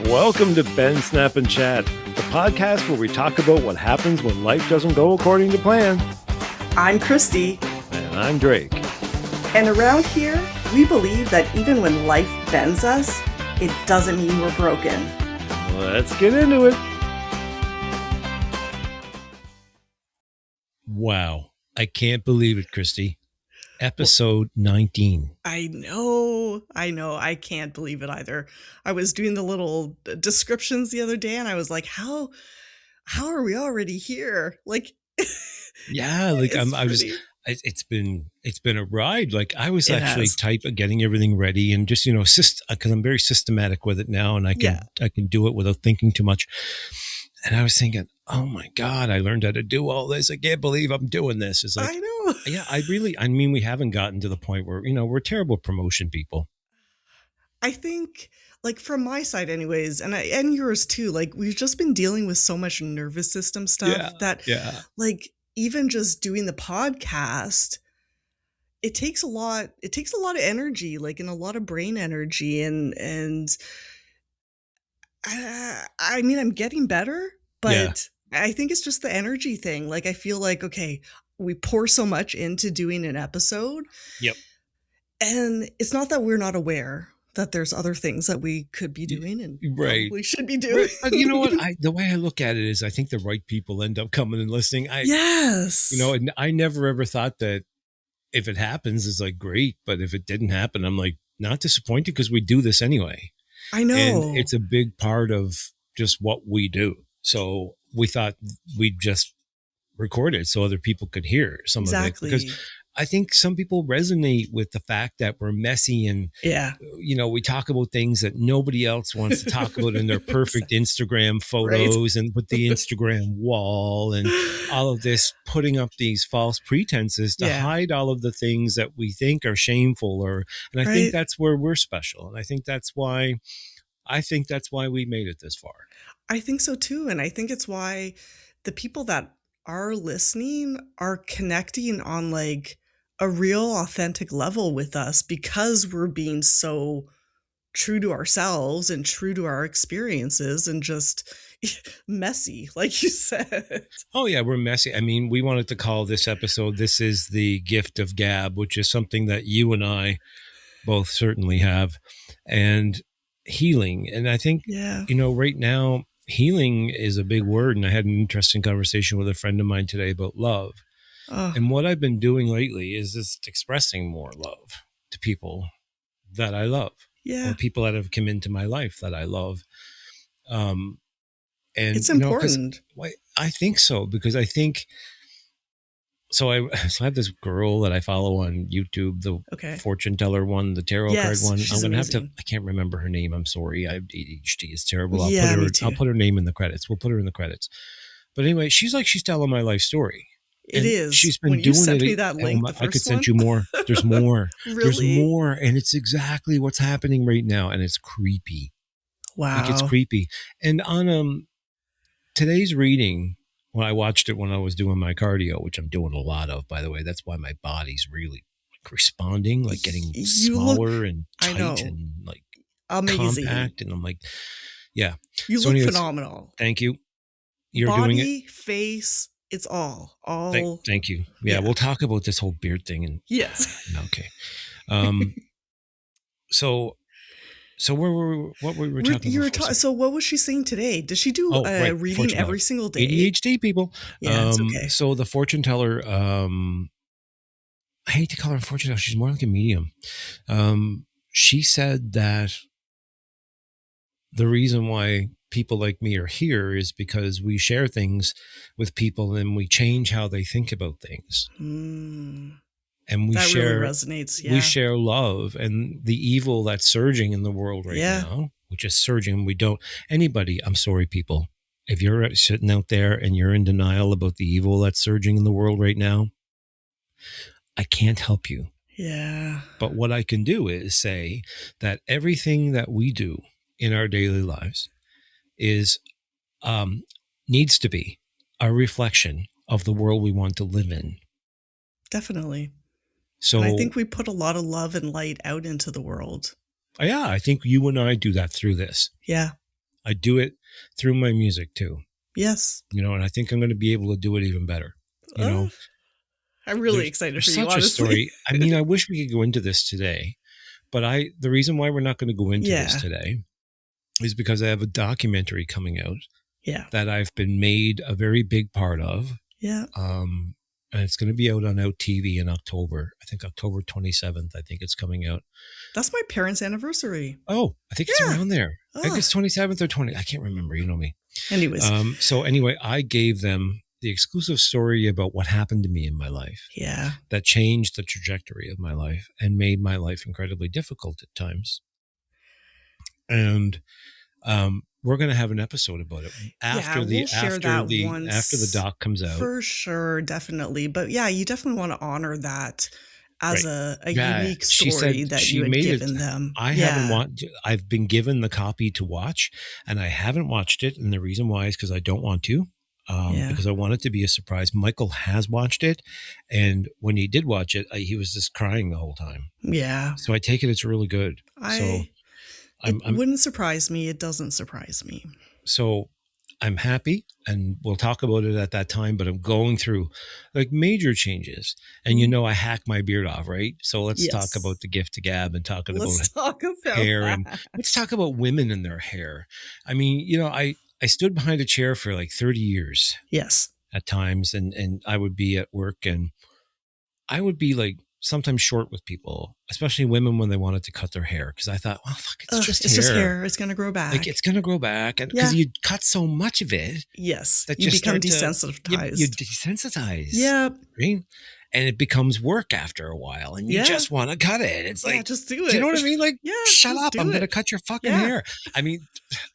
Welcome to Ben Snap and Chat, the podcast where we talk about what happens when life doesn't go according to plan. I'm Cristie. And I'm Drake. And around here, we believe that even when life bends us, it doesn't mean we're broken. Let's get into it. Wow. I can't believe it, Cristie. Episode 19. I know. I can't believe it either. I was doing the little descriptions the other day and I was like, how are we already here? Like, yeah, like it's been a ride. Like I was actually getting everything ready and just, because I'm very systematic with it now and I can do it without thinking too much. And I was thinking, oh my God, I learned how to do all this. I can't believe I'm doing this. It's like, I know. Yeah, we haven't gotten to the point where, we're terrible promotion people. I think, like, from my side anyways, and yours too, like, we've just been dealing with so much nervous system stuff like, even just doing the podcast, it takes a lot of energy, like, and a lot of brain energy, and I mean, I'm getting better, but I think it's just the energy thing. Like, I feel like, okay, we pour so much into doing an episode. Yep. And it's not that we're not aware that there's other things that we could be doing and probably should be doing. Right. You know what? The way I look at it is I think the right people end up coming and listening. Yes. And I never ever thought that if it happens, it's like, great. But if it didn't happen, I'm like, not disappointed because we do this anyway. I know. And it's a big part of just what we do. So we thought we'd just record it so other people could hear some of it. Because I think some people resonate with the fact that we're messy and, we talk about things that nobody else wants to talk about in their perfect Instagram photos and with the Instagram wall and all of this, putting up these false pretenses to hide all of the things that we think are shameful and I think that's where we're special. And I think that's why we made it this far. I think so too. And I think it's why the people that are listening are connecting on like a real authentic level with us because we're being so true to ourselves and true to our experiences and just messy, like you said. Oh yeah, we're messy. I mean, we wanted to call this episode, This is the Gift of Gab, which is something that you and I both certainly have, and healing. And I think, right now, healing is a big word. And I had an interesting conversation with a friend of mine today about love. And what I've been doing lately is just expressing more love to people that I love. Or people that have come into my life that I love. And it's important. I think so, because I think, so I have this girl that I follow on YouTube, the fortune teller one, the tarot card one. I'm going to have to, I can't remember her name. I'm sorry. I have ADHD. It's terrible. I'll put her name in the credits. We'll put her in the credits. But anyway, she's telling my life story. It is. She's been when doing you sent it. Me that link, I could send you more. There's more. Really? There's more. And it's exactly what's happening right now. And it's creepy. Wow. Like it's creepy. And on today's reading, when I watched it when I was doing my cardio, which I'm doing a lot of, by the way, that's why my body's really responding, like getting smaller and tight and like amazing. Compact. And I'm like, yeah. You look phenomenal. Thank you. You're body, doing it. Face, it's all. Thank you. Yeah, we'll talk about this whole beard thing. And yes. Okay. So what were we talking about? So what was she saying today? Does she do reading every single day? ADHD people. Yeah, it's okay. So the fortune teller, I hate to call her a fortune teller. She's more like a medium. She said that the reason why people like me are here is because we share things with people and we change how they think about things. And that really resonates. Yeah. We share love and the evil that's surging in the world right now, which is surging. I'm sorry, people. If you're sitting out there and you're in denial about the evil that's surging in the world right now, I can't help you. Yeah. But what I can do is say that everything that we do in our daily lives is, needs to be a reflection of the world we want to live in. Definitely. So and I think we put a lot of love and light out into the world. Yeah, I think you and I do that through this. Yeah. I do it through my music too. Yes. And I think I'm going to be able to do it even better. I'm really excited for you, such honestly. a story. I mean, I wish we could go into this today, but the reason why we're not going to go into this today is because I have a documentary coming out that I've been made a very big part of. Yeah. And it's going to be out on Out TV in October. I think October 27th, I think it's coming out. That's my parents' anniversary. Oh, I think it's around there. I think it's 27th or 20. I can't remember. You know me. Anyways. So anyway, I gave them the exclusive story about what happened to me in my life. Yeah. That changed the trajectory of my life and made my life incredibly difficult at times. And we're going to have an episode about it after the doc comes out. For sure, definitely. But yeah, you definitely want to honor that as a unique story that you had given them. I've been given the copy to watch, and I haven't watched it. And the reason why is because I don't want to. Because I want it to be a surprise. Michael has watched it, and when he did watch it, he was just crying the whole time. Yeah. So I take it it's really good. It wouldn't surprise me. It doesn't surprise me. So I'm happy, and we'll talk about it at that time, but I'm going through like major changes. And I hack my beard off, right? So let's talk about the gift to gab and talk about hair. And let's talk about women and their hair. I mean, I stood behind a chair for like 30 years. Yes. At times, and I would be at work, and I would be like sometimes short with people, especially women when they wanted to cut their hair. Because I thought, well, fuck, it's just hair. It's going to grow back. Like, it's going to grow back. And because you cut so much of it. Yes. That you become desensitized. You desensitize. Yeah. Right? And it becomes work after a while. And you just want to cut it. It's like, just do it. Do you know what I mean? Like, shut up. I'm going to cut your fucking hair. I mean,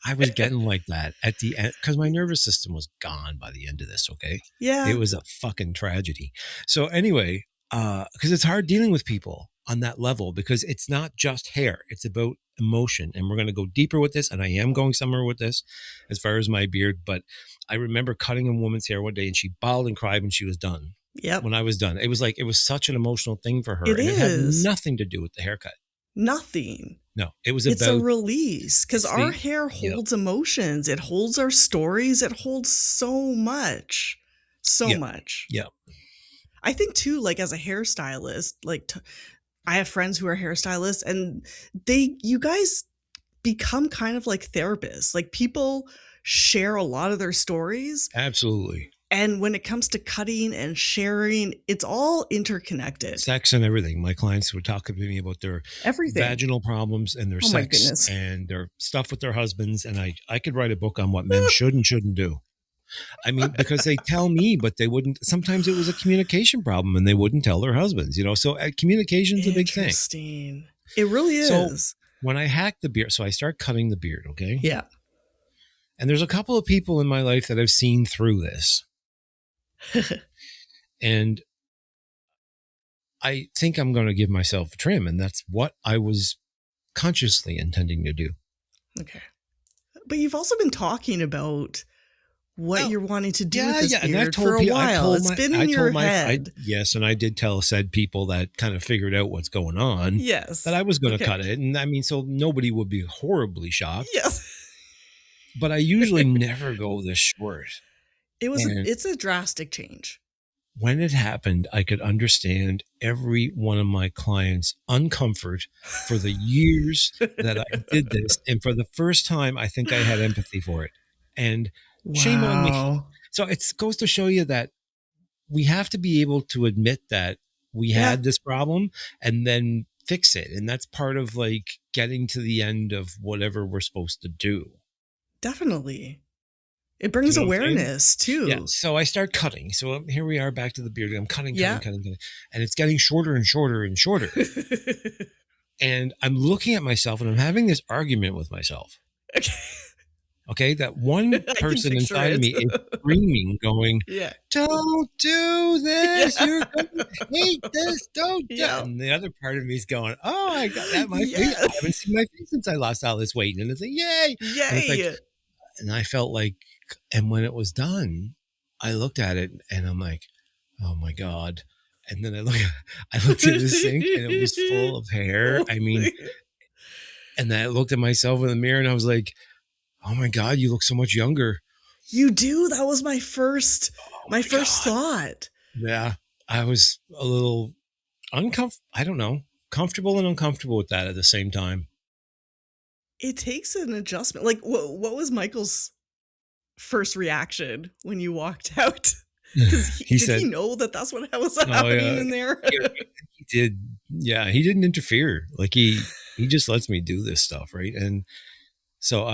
I was getting like that at the end because my nervous system was gone by the end of this. Okay. Yeah. It was a fucking tragedy. So anyway, because it's hard dealing with people on that level, because it's not just hair, it's about emotion. And we're going to go deeper with this, and I am going somewhere with this as far as my beard. But I remember cutting a woman's hair one day, and she bawled and cried when she was done. Yep. When I was done, it was such an emotional thing for her. It had nothing to do with the haircut. Nothing. No, it's a release, because our hair holds emotions. It holds our stories. It holds so much. Much. Yeah. I think too, like as a hairstylist, I have friends who are hairstylists, and you guys become kind of like therapists. Like, people share a lot of their stories. Absolutely. And when it comes to cutting and sharing, it's all interconnected. Sex and everything. My clients would talk to me about their vaginal problems and their sex and their stuff with their husbands. And I could write a book on what men should and shouldn't do. I mean, because they tell me, but they wouldn't. Sometimes it was a communication problem, and they wouldn't tell their husbands, So communication is a big thing. Interesting. It really is. So when I hacked the beard, so I start cutting the beard, okay? Yeah. And there's a couple of people in my life that I've seen through this. And I think I'm going to give myself a trim, and that's what I was consciously intending to do. Okay. But you've also been talking about what you're wanting to do with this beard for a while. It's been in your head. Yes, and I did tell said people that kind of figured out what's going on. Yes. That I was going to cut it. And I mean, so nobody would be horribly shocked. Yes. But I usually never go this short. It's a drastic change. When it happened, I could understand every one of my clients' uncomfort for the years that I did this. And for the first time, I think I had empathy for it. And shame on me. So it goes to show you that we have to be able to admit that we had this problem and then fix it. And that's part of like getting to the end of whatever we're supposed to do. Definitely. It brings awareness too. Yeah. So I start cutting. So here we are back to the beard. I'm cutting. And it's getting shorter and shorter and shorter. And I'm looking at myself, and I'm having this argument with myself. Okay. That one person inside of me is screaming, going, don't do this. You're going to hate this. Don't do it. And the other part of me is going, oh, I got that. My face. I haven't seen my face since I lost all this weight. And it's like, yay. Yay. And I felt like, and when it was done, I looked at it and I'm like, oh my God. And then I looked at the sink, and it was full of hair. I mean, and then I looked at myself in the mirror, and I was like, oh my God, you look so much younger. You do? That was my first My first God. thought. Yeah. I was a little I don't know, comfortable and uncomfortable with that at the same time. It takes an adjustment. Like, what was Michael's first reaction when you walked out? Because He did he said, know that that's what was happening in there? he did. Yeah. He didn't interfere. Like he just lets me do this stuff. Right. And so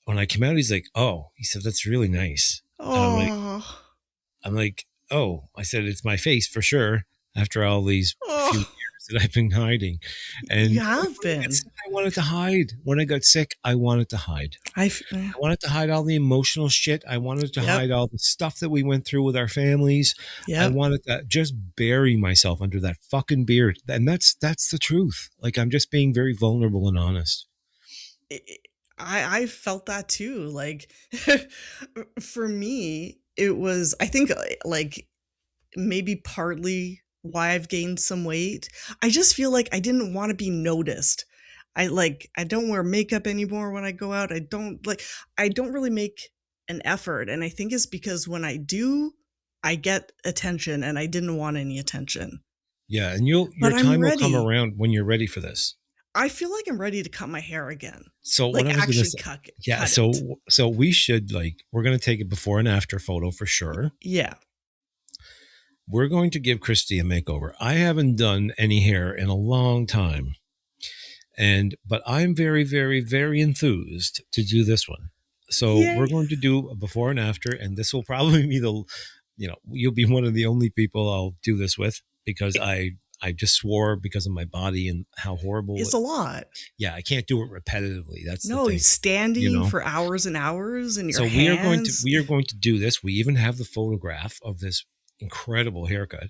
when I came out, he's like, oh, he said, that's really nice. And Oh, I'm like, oh, I said, it's my face for sure. After all these few oh, years that I've been hiding. And you have been. I wanted to hide. When I got sick, I wanted to hide. I wanted to hide all the emotional shit. I wanted to hide all the stuff that we went through with our families. I wanted to just bury myself under that fucking beard. And that's the truth. Like, I'm just being very vulnerable and honest. I felt that too. Like, for me, it was, I think, like, maybe partly why I've gained some weight. I just feel like I didn't want to be noticed. I don't wear makeup anymore when I go out. I don't really make an effort. And I think it's because when I do, I get attention, and I didn't want any attention. Yeah. And your time will come around when you're ready for this. I feel like I'm ready to cut my hair again. So like, what I was actually cut it. Yeah. So we should, like, we're going to take a before and after photo for sure. Yeah. We're going to give Cristie a makeover. I haven't done any hair in a long time. But I'm very, very, very enthused to do this one. So we're going to do a before and after, and this will probably be you'll be one of the only people I'll do this with, because I just swore because of my body and how horrible it's a lot. Yeah, I can't do it repetitively. That's no, the thing. Standing for hours and hours in your hands. So we are going to do this. We even have the photograph of this incredible haircut,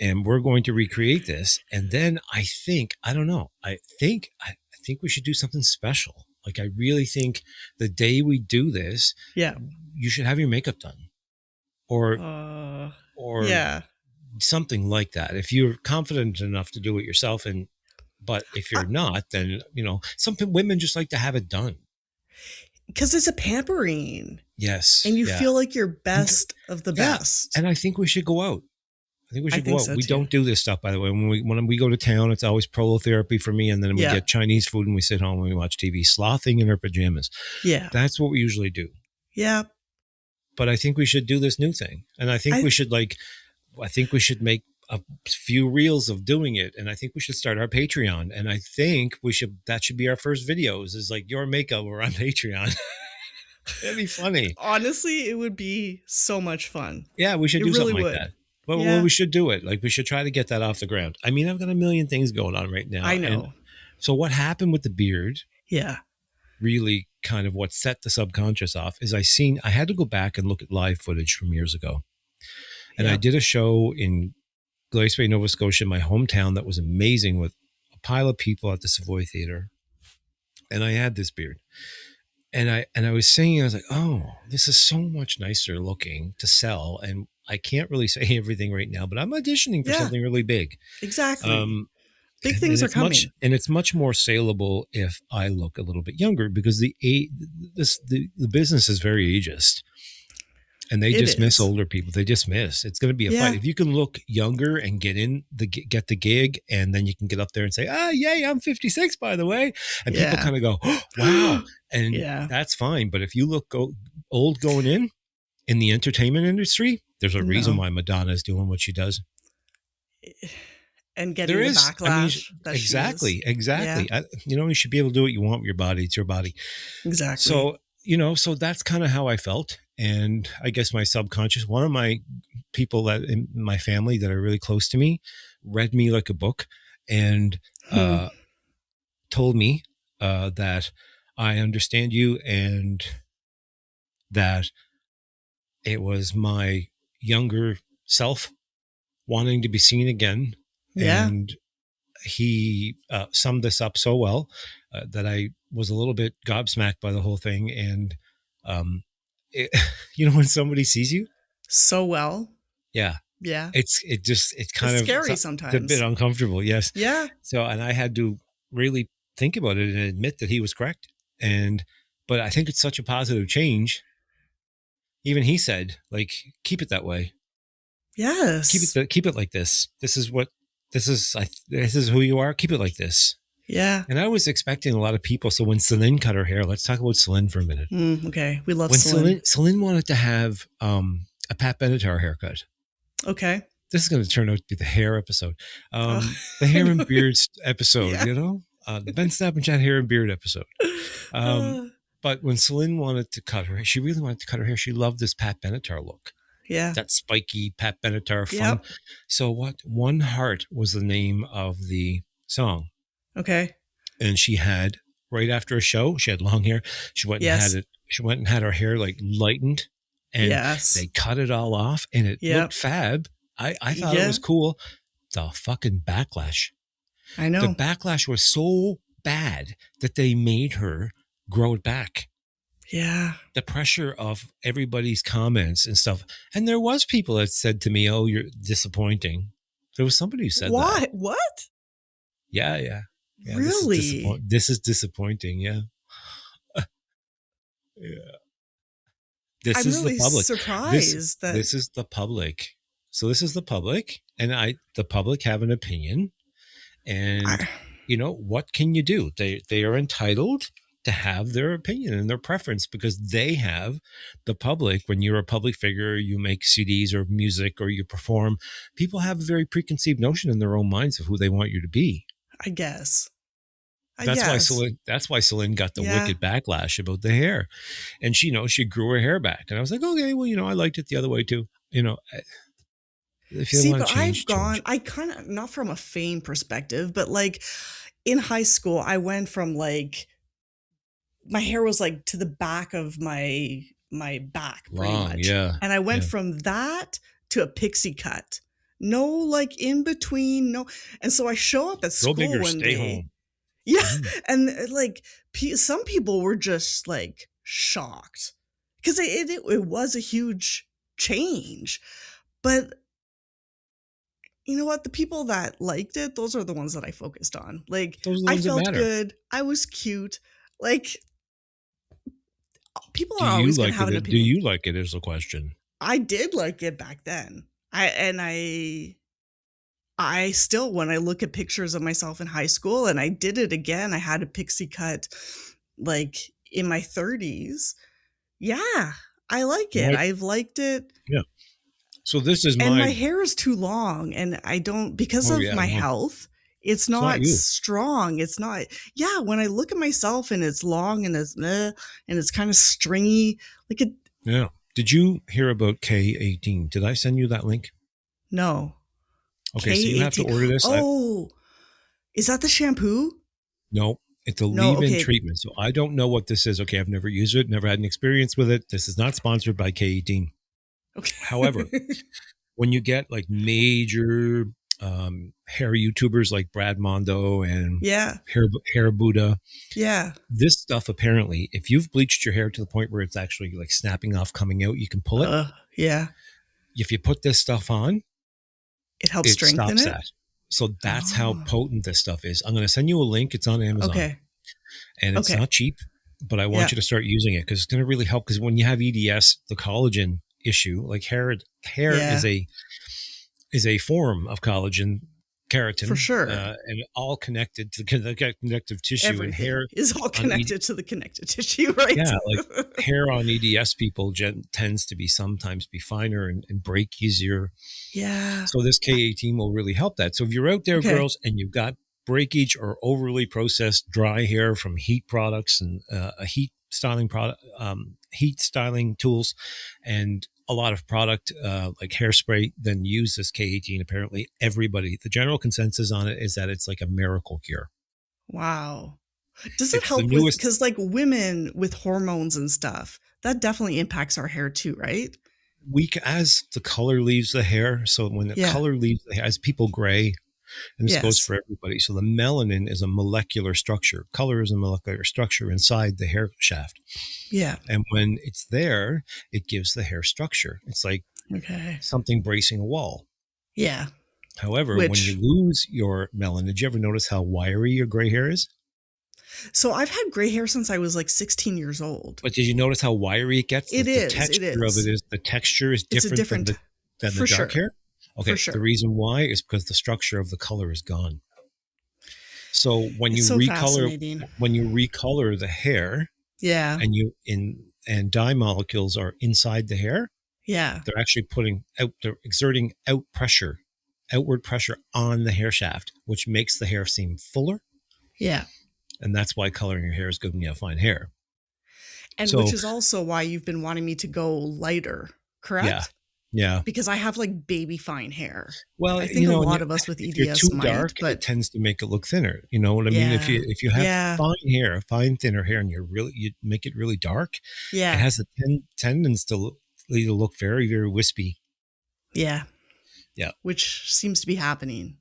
and we're going to recreate this. And then I think we should do something special. Like, I really think the day we do this, you should have your makeup done, or something like that. If you're confident enough to do it yourself, but if you're not, then some women just like to have it done because it's a pampering. Yes, and you feel like you're best of the best. And I think we should go out. I think we should go out. So we don't do this stuff, by the way. When we go to town, it's always Prolotherapy for me, and then we get Chinese food and we sit home and we watch TV, slothing in our pajamas. Yeah, that's what we usually do. Yeah, but I think we should do this new thing, and I think we should make a few reels of doing it, and I think we should start our Patreon, and I think that should be our first videos, is like your makeover on Patreon. That'd be funny. Honestly, it would be so much fun. Yeah, we should do something like that. But we should do it. Like, we should try to get that off the ground. I mean, I've got a million things going on right now. I know. So what happened with the beard? Yeah. Really kind of what set the subconscious off is I had to go back and look at live footage from years ago. And I did a show in Glace Bay, Nova Scotia, my hometown, that was amazing, with a pile of people at the Savoy Theatre. And I had this beard. And I was singing, I was like, oh, this is so much nicer looking to sell. And I can't really say everything right now, but I'm auditioning for something really big. Exactly. Big things are coming. And it's much more saleable if I look a little bit younger, because the business is very ageist. And they dismiss older people. They dismiss. It's going to be a fight. If you can look younger and get the gig, and then you can get up there and say, yay, I'm 56, by the way. And people kind of go, oh, wow. And that's fine. But if you look old going in the entertainment industry, there's a reason why Madonna is doing what she does. And getting the backlash. Exactly. Yeah. You should be able to do what you want with your body. It's your body. Exactly. So, so that's kind of how I felt. And I guess my subconscious, one of my people that in my family that are really close to me, read me like a book, and told me that I understand you, and that it was my younger self wanting to be seen again. Yeah. And he summed this up so well that I was a little bit gobsmacked by the whole thing. And when somebody sees you so well, it's kind of scary sometimes. It's a bit uncomfortable. Yes. Yeah. So, and I had to really think about it and admit that he was correct. And but I think it's such a positive change. Even he said, like, keep it that way. Yes. Keep it like this. This is who you are. Keep it like this. Yeah. And I was expecting a lot of people. So when Celine cut her hair, let's talk about Celine for a minute. Okay. We love when Celine. Celine wanted to have a Pat Benatar haircut. Okay. This is going to turn out to be the hair episode. The hair and beards episode, yeah. The Ben Snap and Chat hair and beard episode. But when Celine wanted to cut her hair, she really wanted to cut her hair. She loved this Pat Benatar look. Yeah. That spiky Pat Benatar fun. Yep. So One Heart was the name of the song. Okay. And she had, right after a show, she had long hair. She went and had her hair like lightened, and they cut it all off, and it looked fab. I thought it was cool. The fucking backlash. I know. The backlash was so bad that they made her grow it back. Yeah. The pressure of everybody's comments and stuff. And there was people that said to me, "Oh, you're disappointing." There was somebody who said that. What? Yeah. Really? This is disappointing. Yeah. Yeah. I'm really surprised that this is the public. So this is the public, and the public have an opinion, and what can you do? They are entitled to have their opinion and their preference, because they have the public. When you're a public figure, you make CDs or music or you perform, people have a very preconceived notion in their own minds of who they want you to be. I guess. That's why Celine got the wicked backlash about the hair. And she grew her hair back. And I was like, okay, well, I liked it the other way too. If you want to change, I kind of, not from a fame perspective, but like in high school, I went from like, my hair was like to the back of my back pretty much. Yeah. And I went from that to a pixie cut. No, like in between, no. And so I show up at school one day. Home. Yeah. Mm-hmm. And like some people were just like shocked because it was a huge change. But you know what? The people that liked it, those are the ones that I focused on. Like, I felt good. I was cute. Like, people are always going to have an opinion. Do you like it is the question. I did like it back then. I still, when I look at pictures of myself in high school, and I did it again, I had a pixie cut like in my 30s. Yeah, I like it. Right. I've liked it. Yeah. So this is my hair is too long, and I don't, because of my health, it's not strong. It's not. Yeah. When I look at myself and it's long and it's kind of stringy, like it. Yeah. Did you hear about K18? Did I send you that link? No. Okay, K18. So you have to order this. Oh, is that the shampoo? No, it's a leave-in treatment. So I don't know what this is. Okay, I've never used it, never had an experience with it. This is not sponsored by K18. Okay. However, when you get like major hair YouTubers like Brad Mondo and Hair Buddha, this stuff apparently, if you've bleached your hair to the point where it's actually like snapping off, coming out, you can pull it. If you put this stuff on, it helps strengthen it. That. So that's how potent this stuff is. I'm going to send you a link. It's on Amazon. Okay. And it's not cheap, but I want you to start using it because it's going to really help. Because when you have EDS, the collagen issue, like hair is a form of collagen, keratin, for sure, and all connected to the connective tissue. Everything and hair is all connected to the connective tissue, right? Yeah, like hair on EDS people tends to sometimes be finer and break easier. Yeah. So this K18 will really help that. So if you're out there, girls, and you've got breakage or overly processed dry hair from heat products and heat styling tools, and a lot of product like hairspray, then use this K18. Apparently everybody, the general consensus on it is that it's like a miracle cure. Wow. Does it help with, because like women with hormones and stuff, that definitely impacts our hair too, right? As the color leaves the hair. So when the color leaves the hair, as people gray, and this goes for everybody. So the melanin is a molecular structure. Color is a molecular structure inside the hair shaft. Yeah. And when it's there, it gives the hair structure. It's like something bracing a wall. Yeah. However, when you lose your melanin, did you ever notice how wiry your gray hair is? So I've had gray hair since I was like 16 years old. But did you notice how wiry it gets? It is. The texture is different than the dark hair. Okay. For sure. The reason why is because the structure of the color is gone. So when you recolor the hair, yeah, and dye molecules are inside the hair, yeah, they're exerting outward pressure on the hair shaft, which makes the hair seem fuller. Yeah. And that's why coloring your hair is good when you have fine hair. And which is also why you've been wanting me to go lighter, correct? Yeah. Because I have like baby fine hair. Well, I think a lot of us with EDS you're too dark, but it tends to make it look thinner. You know what I mean? If you have fine thinner hair, and you make it really dark, it has a tendency to look very, very wispy. Yeah. Yeah. Which seems to be happening.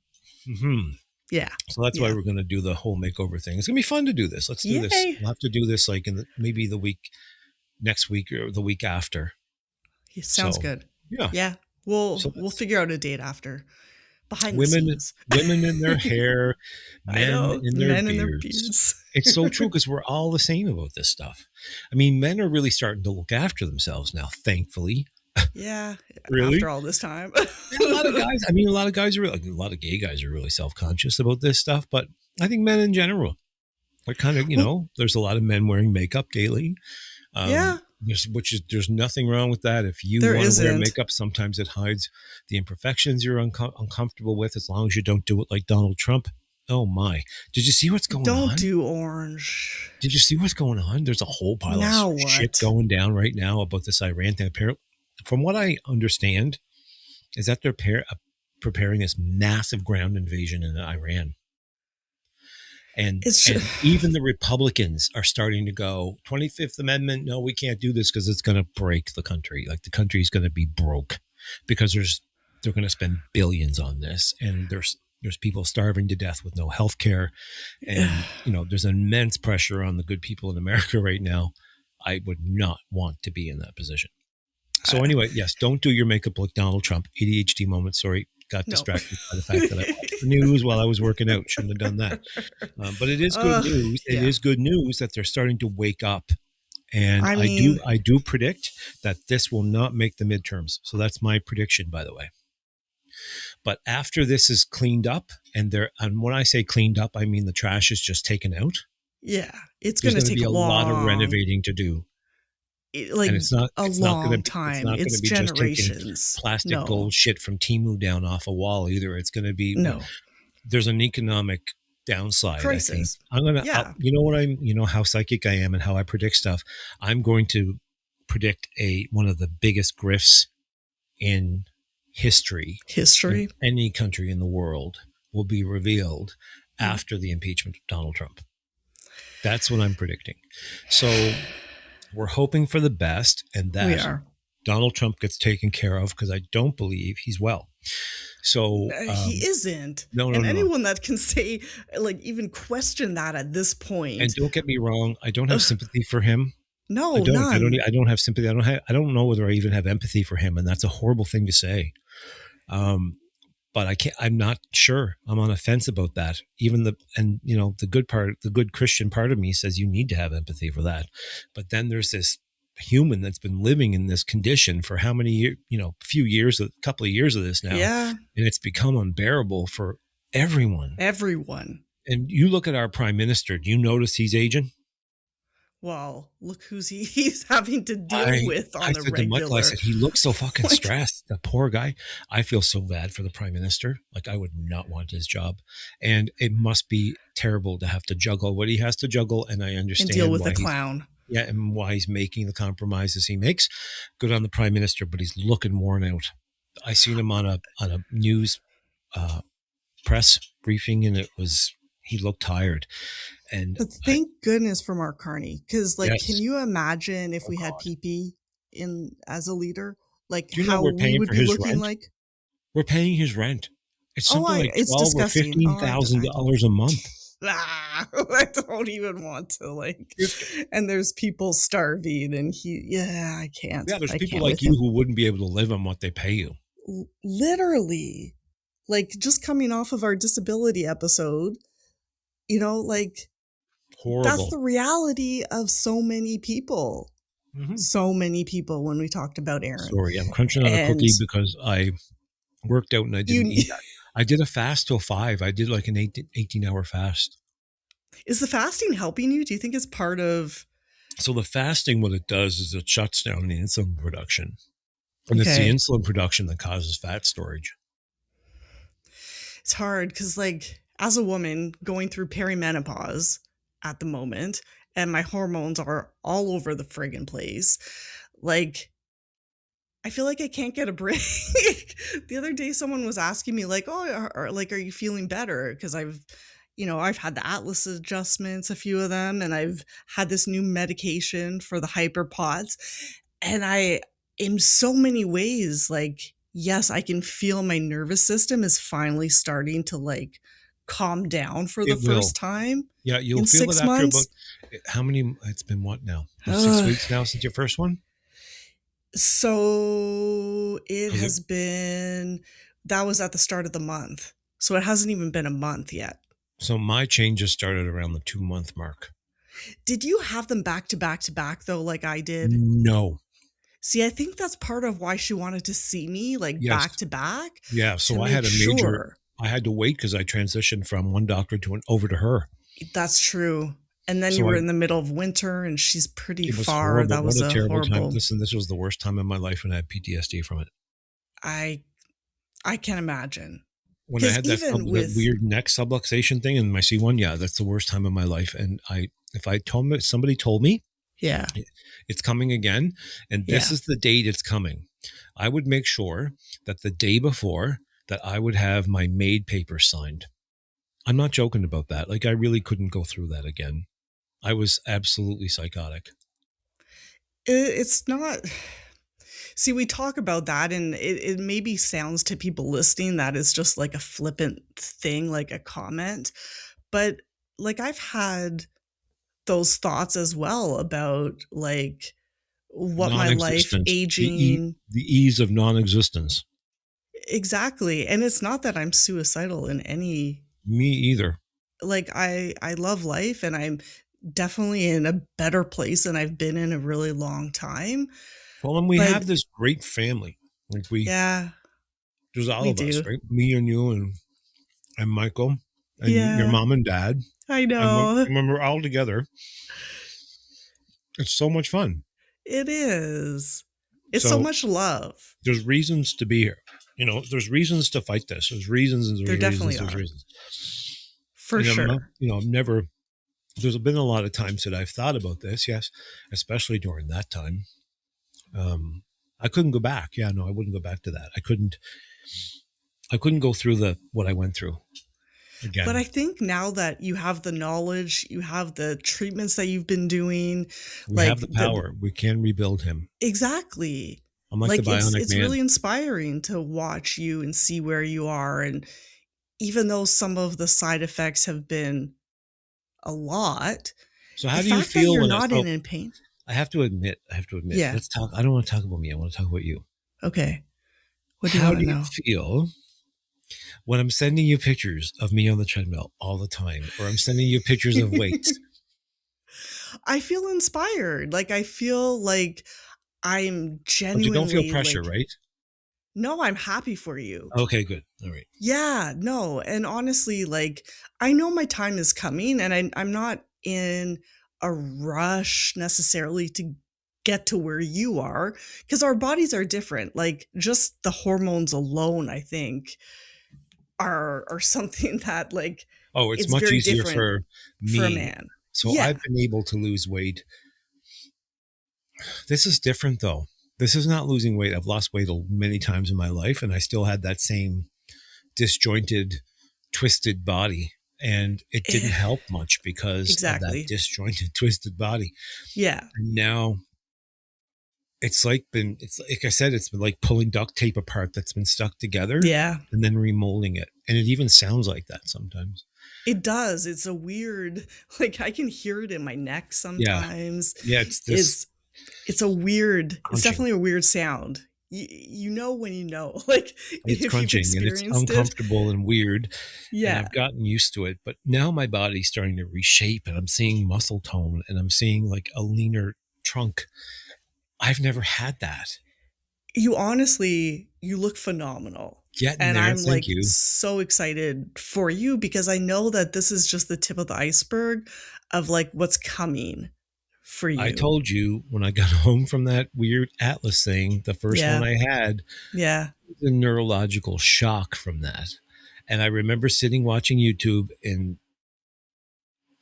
Mm-hmm. Yeah. So that's why we're going to do the whole makeover thing. It's going to be fun to do this. Let's do this. We'll have to do this like maybe the week next week or the week after. Sounds good. Yeah. Yeah. We'll figure out a date after. Behind the scenes. Women in their hair, men in their beards. It's so true because we're all the same about this stuff. I mean, men are really starting to look after themselves now, thankfully. Yeah. Really? After all this time. A lot of guys are a lot of gay guys are really self-conscious about this stuff, but I think men in general are kind of, there's a lot of men wearing makeup daily. There's nothing wrong with that. If you want to wear makeup, sometimes it hides the imperfections you're uncomfortable with, as long as you don't do it like Donald Trump. Oh my. Did you see what's going on? Don't do orange. Did you see what's going on? There's a whole pile of shit going down right now about this Iran thing. Apparently, from what I understand, is that they're preparing this massive ground invasion in Iran. And even the Republicans are starting to go, 25th Amendment, no, we can't do this because it's going to break the country. Like the country is going to be broke because they're going to spend billions on this. And there's people starving to death with no health care. And, there's immense pressure on the good people in America right now. I would not want to be in that position. So anyway, yes, don't do your makeup like Donald Trump. ADHD moment. Sorry, got distracted by the fact that I watched the news while I was working out. Shouldn't have done that. But it is good news. It is good news that they're starting to wake up. And I do predict that this will not make the midterms. So that's my prediction, by the way. But after this is cleaned up, and when I say cleaned up, I mean the trash is just taken out. Yeah, it's going to take a lot of renovating to do. It's not a long time. It's generations. Plastic gold shit from Temu down off a wall either. It's going to be there's an economic downside. Crisis. I think. I'm gonna how psychic I am and how I predict stuff. I'm going to predict one of the biggest grifts in history. In any country in the world will be revealed after the impeachment of Donald Trump. That's what I'm predicting. So we're hoping for the best, and that Donald Trump gets taken care of, because I don't believe he's well. So he isn't. No. Anyone that can say, even question that at this point. And don't get me wrong, I don't have sympathy for him. No, I don't. None. I don't have sympathy. I don't know whether I even have empathy for him, and that's a horrible thing to say. But I can't. I'm not sure. I'm on a fence about that. The good Christian part of me says you need to have empathy for that. But then there's this human that's been living in this condition for how many years? A couple of years of this now. Yeah, and it's become unbearable for everyone. And you look at our prime minister. Do you notice he's aging? Well, look who's he's having to deal with on the regular. To Michael, I said, he looks so fucking stressed. The poor guy. I feel so bad for the prime minister. I would not want his job. And it must be terrible to have to juggle what he has to juggle. And I understand. And deal with the clown. Yeah, and why he's making the compromises he makes. Good on the prime minister, but he's looking worn out. I seen him on a news press briefing, and he looked tired. But thank goodness for Mark Carney, because can you imagine if we had PP as a leader? How we would be looking like? We're paying his rent. It's something like $12,000 or $15,000 a month. I don't even want to and there's people starving, and I can't. Yeah, there's people like you who wouldn't be able to live on what they pay you. Literally, just coming off of our disability episode, Horrible. the reality of so many people. Mm-hmm. So many people when we talked about Aaron. Sorry, I'm crunching on a cookie because I worked out and I didn't eat that. I did a fast till 5. I did like an 18-hour fast. Is the fasting helping you? Do you think it's part of... So the fasting, what it does is it shuts down the insulin production. And it's the insulin production that causes fat storage. It's hard because, like, as a woman going through perimenopause at the moment, and my hormones are all over the friggin' place, like, I feel like I can't get a break. The other day, someone was asking me, like, oh, are you feeling better? Because I've had the Atlas adjustments, a few of them, and I've had this new medication for the HyperPOTS. And I, in so many ways, like, yes, I can feel my nervous system is finally starting to, like, calm down for the first time. Yeah, you'll in feel 6 it after months. how many, it's been what now? 6 weeks now since your first one? So it has been, that was at the start of the month. So it hasn't even been a month yet. So my changes started around the 2-month mark. Did you have them back to back to back though, like I did? No. See, I think that's part of why she wanted to see me back to back. Yeah. So I had I had to wait because I transitioned from one doctor over to her. That's true. And then you were in the middle of winter and she's pretty far. Horrible. That was a terrible horrible time. This was the worst time in my life, and I had PTSD from it. I can imagine. When I had that weird neck subluxation thing in my C1, yeah, that's the worst time of my life. And somebody told me, yeah, it's coming again, and this is the date it's coming, I would make sure that the day before that I would have my MAID papers signed. I'm not joking about that. Like, I really couldn't go through that again. I was absolutely psychotic. It's not... See, we talk about that, and it maybe sounds to people listening that it's just like a flippant thing, like a comment. But, like, I've had those thoughts as well about, like, what my life, aging... The ease of non-existence. Exactly. And it's not that I'm suicidal in any... Me either. Like, I love life, and I'm definitely in a better place than I've been in a really long time. Well, and we have this great family. Like there's all of us, right? Me and you and Michael and your mom and dad. I know. And when we're all together, it's so much fun. It is. It's so much love. There's reasons to be here. There's reasons to fight this. There's reasons. And there definitely are. For sure. There's been a lot of times that I've thought about this, yes, especially during that time. I couldn't go back. Yeah, no, I wouldn't go back to that. I couldn't go through what I went through again. But I think now that you have the knowledge, you have the treatments that you've been doing. We have the power. We can rebuild him. Exactly. I'm like the bionic man. It's really inspiring to watch you and see where you are. And even though some of the side effects have been a lot. So how do you feel when you're not in pain? I have to admit. Yeah. Let's talk. I don't want to talk about me. I want to talk about you. Okay. What do you How want to know? How do you feel when I'm sending you pictures of me on the treadmill all the time, or I'm sending you pictures of weights? I feel inspired. Like, I feel like I'm genuinely... But you don't feel pressure, right? No, I'm happy for you. Okay, good. All right. Yeah, no. And honestly, like, I know my time is coming, and I'm not in a rush necessarily to get to where you are, because our bodies are different. Like, just the hormones alone, I think, are something that, like, it's much easier for me, for a man. So I've been able to lose weight. This is different, though. This is not losing weight. I've lost weight many times in my life, and I still had that same disjointed, twisted body. And it didn't help much because of that disjointed, twisted body. Yeah. And now it's like I said, it's been like pulling duct tape apart that's been stuck together. Yeah. And then remolding it. And it even sounds like that sometimes. It does. It's a weird, like, I can hear it in my neck sometimes. Yeah. It's this. It's a weird, crunching. It's definitely a weird sound. you know when you know, like It's if you've crunching and it's experienced it. uncomfortable and weird. And Yeah. I've gotten used to it. But now my body's starting to reshape and I'm seeing muscle tone and I'm seeing like a leaner trunk. I've never had that. You honestly, you look phenomenal. Getting And there. I'm Thank like you. so excited for you because I know that this is just the tip of the iceberg of like what's coming for I you. told you when I got home from that weird Atlas thing, the first one Yeah. I had, Yeah. the neurological shock from that. And I remember sitting watching YouTube and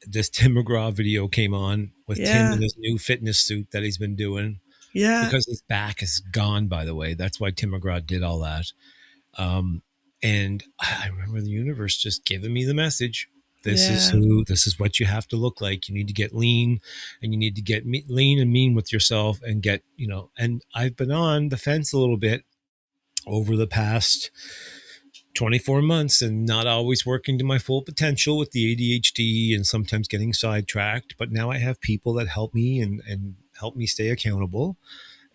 this Tim McGraw video came on with Tim in Yeah. his new fitness suit that he's been doing Yeah. because his back is gone, by the way. That's why Tim McGraw did all that. And I remember the universe just giving me the message. This Yeah. is what you have to look like. You need to get lean and you need to get lean and mean with yourself and get, and I've been on the fence a little bit over the past 24 months and not always working to my full potential with the ADHD and sometimes getting sidetracked. But now I have people that help me and help me stay accountable.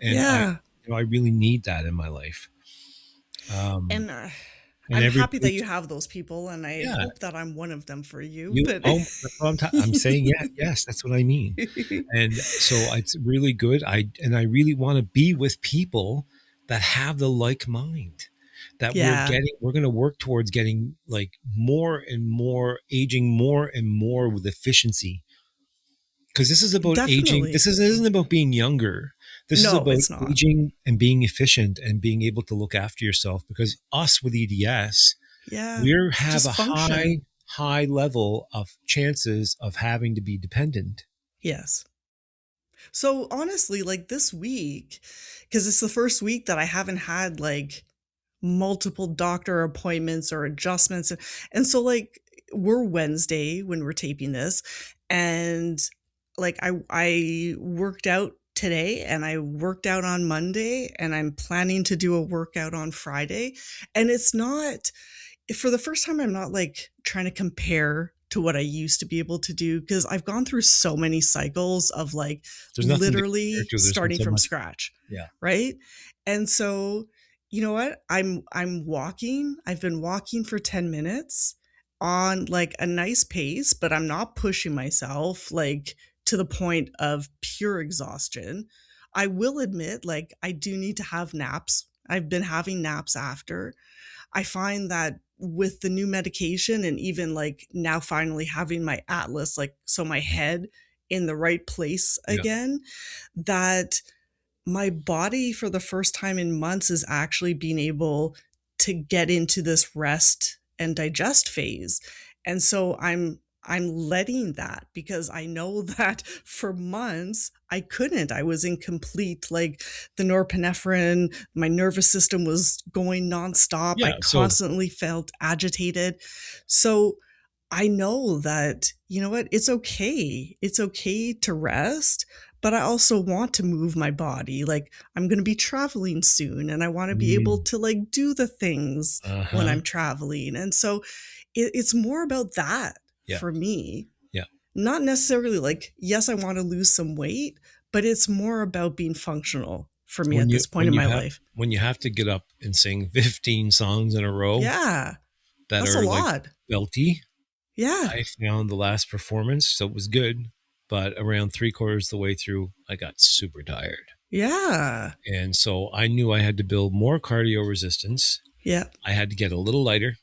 And Yeah. I really need that in my life. And And I'm every happy that you have those people, and I yeah, hope that I'm one of them for you. you But that's what I'm saying yes, that's what I mean. And so it's really good. I really want to be with people that have the like mind, that yeah, we're going to work towards getting like more and more, aging more and more with efficiency. Because this is about aging. definitely. Isn't about being younger. This is No, about it's not. aging and being efficient and being able to look after yourself. Because us with EDS, Yeah, we have just a function. high level of chances of having to be dependent. Yes. So honestly, like this week, because it's the first week that I haven't had like multiple doctor appointments or adjustments. And so like we're Wednesday when we're taping this, and like I worked out today and I worked out on Monday and I'm planning to do a workout on Friday. And it's not, for the first time, I'm not like trying to compare to what I used to be able to do because I've gone through so many cycles of like There's nothing to compare literally to. There's been starting so from much. scratch. Yeah. Right. And so, you know what? I'm walking. I've been walking for 10 minutes on like a nice pace, but I'm not pushing myself like to the point of pure exhaustion. I will admit, like, I do need to have naps. I've been having naps after. I find that with the new medication and even like now finally having my atlas, like, so my head in the right place Yeah. again, that my body for the first time in months is actually being able to get into this rest and digest phase. And so I'm letting that because I know that for months I couldn't. I was in complete like the norepinephrine, my nervous system was going nonstop. I Yeah. So constantly felt agitated. So I know that, you know what, it's okay. It's okay to rest, but I also want to move my body. Like I'm going to be traveling soon and I want to be able to like do the things when uh-huh. I'm traveling. And so it's more about that Yeah. for me. Yeah. Not necessarily like, yes, I want to lose some weight, but it's more about being functional for me at this point in my life. When you have to get up and sing 15 songs in a row Yeah, that that's a are like lot. belty, Yeah. I found the last performance, so it was good, but around 3/4 the way through, I got super tired. Yeah. And so I knew I had to build more cardio resistance. Yeah. I had to get a little lighter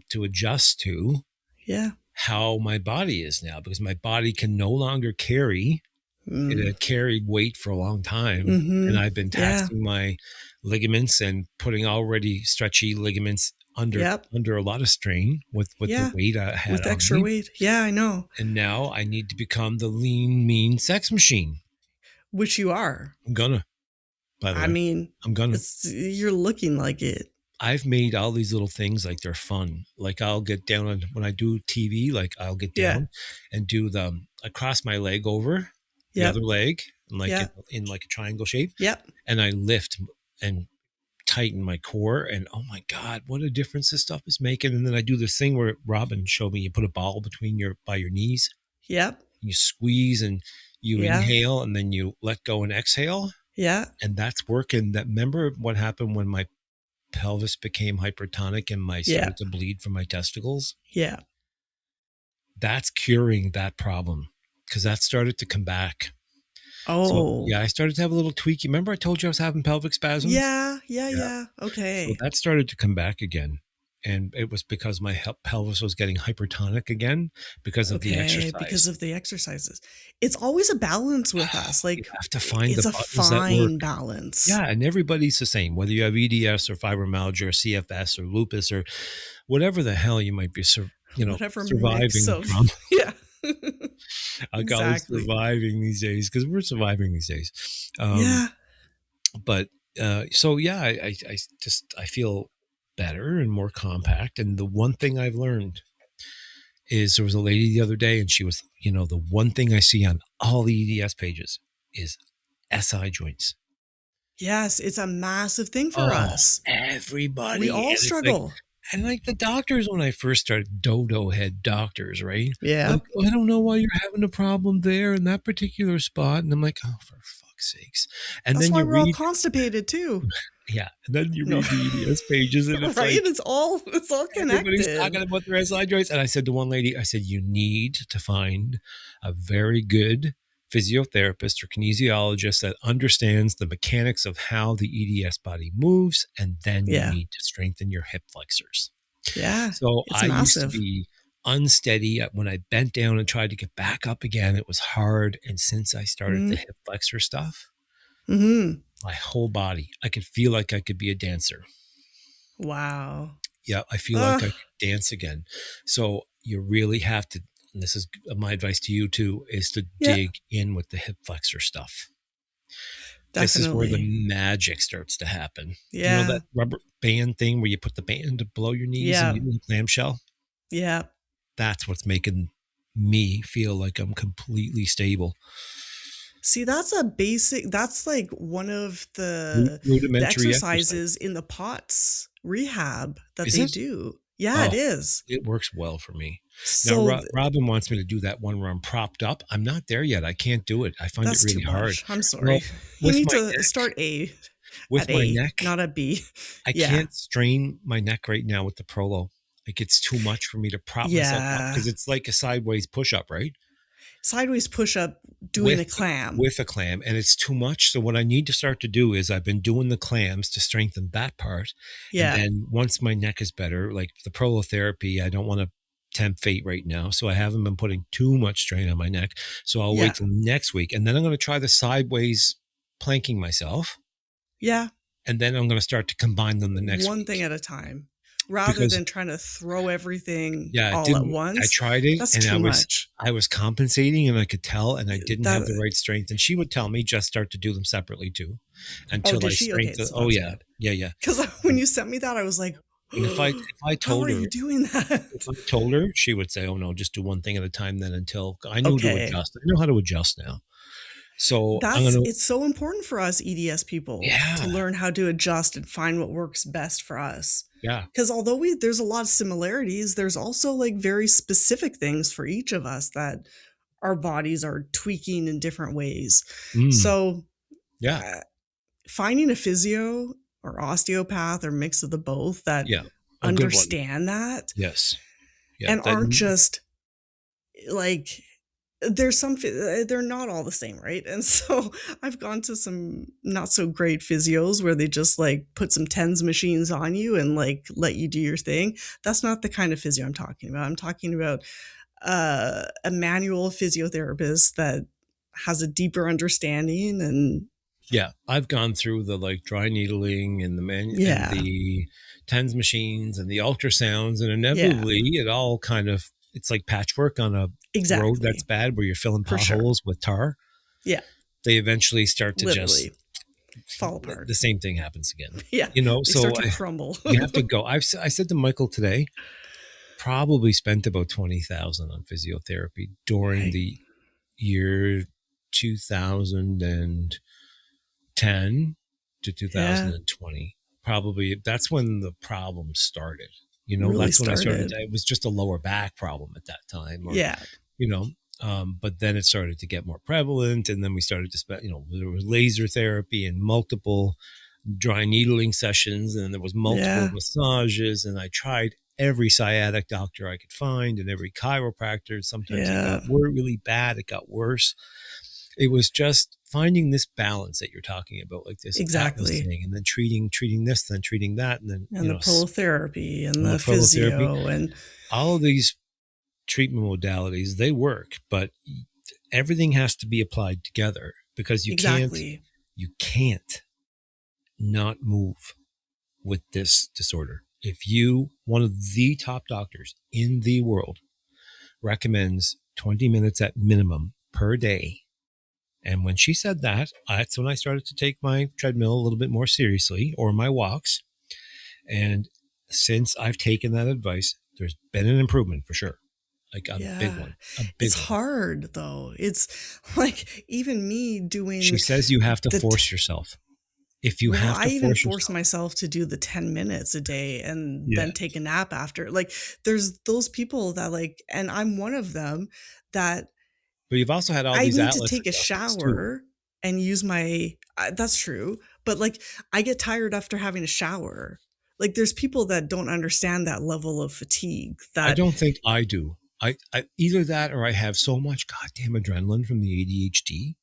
to adjust to Yeah. how my body is now, because my body can no longer carry. It Mm. had carried weight for a long time, and Mhm. I've been Yeah. taxing my ligaments and putting already stretchy ligaments Yep. under a lot of strain with the Yeah. weight I had With on extra me. weight. Yeah, I know. And now I need to become the lean, mean sex machine. Which you are. I'm gonna, by the I way, mean, I'm gonna. you're looking like it. I've made all these little things like they're fun. Like I'll get down on when I do TV, like I'll get Yeah. down and do I cross my leg over the Yep. other leg and like Yeah. in like a triangle shape. Yep. And I lift and tighten my core, and oh my God, what a difference this stuff is making. And then I do this thing where Robin showed me, you put a ball between by your knees, Yep. you squeeze and you Yeah. inhale and then you let go and exhale. Yeah. And that's working. That, remember what happened when my pelvis became hypertonic and I Yeah. started to bleed from my testicles? Yeah. That's curing that problem, because that started to come back. So Oh. yeah, I started to have a little tweaky. Remember I told you I was having pelvic spasms? Yeah. Okay. So that started to come back again. And it was because my pelvis was getting hypertonic again because of the Okay, exercise. because of the exercises. It's always a balance with us. You Like, have to find it's the a buttons that work. fine balance. Yeah, and everybody's the same, whether you have EDS or fibromyalgia or CFS or lupus or whatever the hell you might be, Whatever mix surviving of from. yeah. I call it Exactly. surviving these days, because we're surviving these days. Yeah. But so yeah, I feel better and more compact. And the one thing I've learned is, there was a lady the other day, and she was, the one thing I see on all the EDS pages is SI joints. Yes, it's a massive thing for Oh, us. everybody. We all And struggle. and like the doctors, when I first started, dodo head doctors, right? Yeah. Like, I don't know why you're having a problem there in that particular spot. And I'm like, oh, for fuck's sakes. And That's then why you we're all read, constipated too. yeah, and then you No. read the EDS pages, and it's Right? like, It's all everybody's connected. talking about their SI joints. And I said to one lady, I said, you need to find a very good physiotherapist or kinesiologist that understands the mechanics of how the EDS body moves. And then you Yeah. need to strengthen your hip flexors. Yeah. So It's I used to massive. be unsteady. When I bent down and tried to get back up again, it was hard. And since I started the hip flexor stuff, my whole body, I could feel like I could be a dancer. Wow. Yeah, I feel like I could dance again. So you really have to, and this is my advice to you too, is to dig in with the hip flexor stuff. Definitely. This is where the magic starts to happen. Yeah. You know that rubber band thing where you put the band below your knees and you do the clamshell? Yeah. That's what's making me feel like I'm completely stable. See, that's like one of the rudimentary exercises in the POTS rehab that Is they it? do. Yeah, it is. It works well for me. So now, Robin wants me to do that one where I'm propped up. I'm not there yet. I can't do it. I find it really hard. I'm sorry. Well, you need to start with my neck, not a B. I can't strain my neck right now with the Prolo. Like, it's too much for me to prop myself up, because it's like a sideways push-up, right? Sideways push-up doing a clam. With a clam, and it's too much. So what I need to start to do is, I've been doing the clams to strengthen that part. Yeah. And then once my neck is better, like the Prolotherapy, I don't want to tempt fate right now. So I haven't been putting too much strain on my neck. So I'll wait till next week. And then I'm going to try the sideways planking myself. Yeah. And then I'm going to start to combine them the next week. One thing at a time, rather than trying to throw everything all at once. I tried it. That's too much. I was compensating, and I could tell, and I didn't have the right strength. And she would tell me, just start to do them separately too. Until I strengthened. Oh, yeah. Yeah. Because when you sent me that, I was like, and if I told her, how are you doing that? If I told her, she would say, oh no, just do one thing at a time then, until I knew to adjust. I know how to adjust now. So it's so important for us EDS people to learn how to adjust and find what works best for us. Yeah. Because although there's a lot of similarities, there's also like very specific things for each of us that our bodies are tweaking in different ways. So finding a physio or osteopath or mix of the both that understand that. Yes. Yeah, and aren't just like, they're not all the same, right? And so I've gone to some not so great physios where they just like put some TENS machines on you and like let you do your thing. That's not the kind of physio I'm talking about. I'm talking about a manual physiotherapist that has a deeper understanding. And I've gone through the like dry needling and and the TENS machines and the ultrasounds, and inevitably it all kind of, it's like patchwork on a road that's bad, where you're filling potholes with tar. Yeah. They eventually start to just fall apart. The same thing happens again. Yeah. You know, they start to crumble. You have to go. I said to Michael today, probably spent about $20,000 on physiotherapy during the year 2010 to 2020. Probably that's when the problem started. You know, that's when I started. It was just a lower back problem at that time. Or, you know, But then it started to get more prevalent, and then we started to spend, there was laser therapy and multiple dry needling sessions, and there was multiple massages, and I tried every sciatic doctor I could find and every chiropractor. Sometimes it got really bad, it got worse. It was just finding this balance that you're talking about, like this exactly thing, and then treating this, then treating that, and then the prolotherapy and the physio and all of these treatment modalities. They work, but everything has to be applied together, because you can't not move with this disorder. If one of the top doctors in the world recommends 20 minutes at minimum per day, and when she said that, that's when I started to take my treadmill a little bit more seriously, or my walks. And since I've taken that advice, there's been an improvement for sure. Like a big one. It's hard though. It's like even me doing. She says you have to force yourself. If you have to I even force myself to do the 10 minutes a day and then take a nap after. Like there's those people that like, and I'm one of them that. But you've also had all these. I need to take a shower and use my. That's true, but like I get tired after having a shower. Like there's people that don't understand that level of fatigue. That I don't think I do. I either that or I have so much goddamn adrenaline from the ADHD,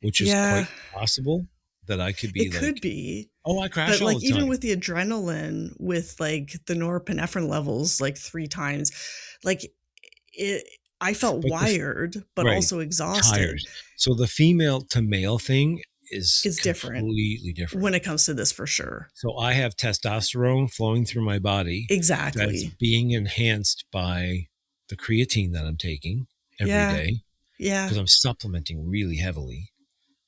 which is quite possible that I could be. It could be. Oh, I crash but all like the time. Even with the adrenaline, with like the norepinephrine levels, like 3 times, like it. I felt wired, but also exhausted. Tired. So the female to male thing is completely different when it comes to this, for sure. So I have testosterone flowing through my body. Exactly. That's being enhanced by the creatine that I'm taking every day. Yeah. Because I'm supplementing really heavily.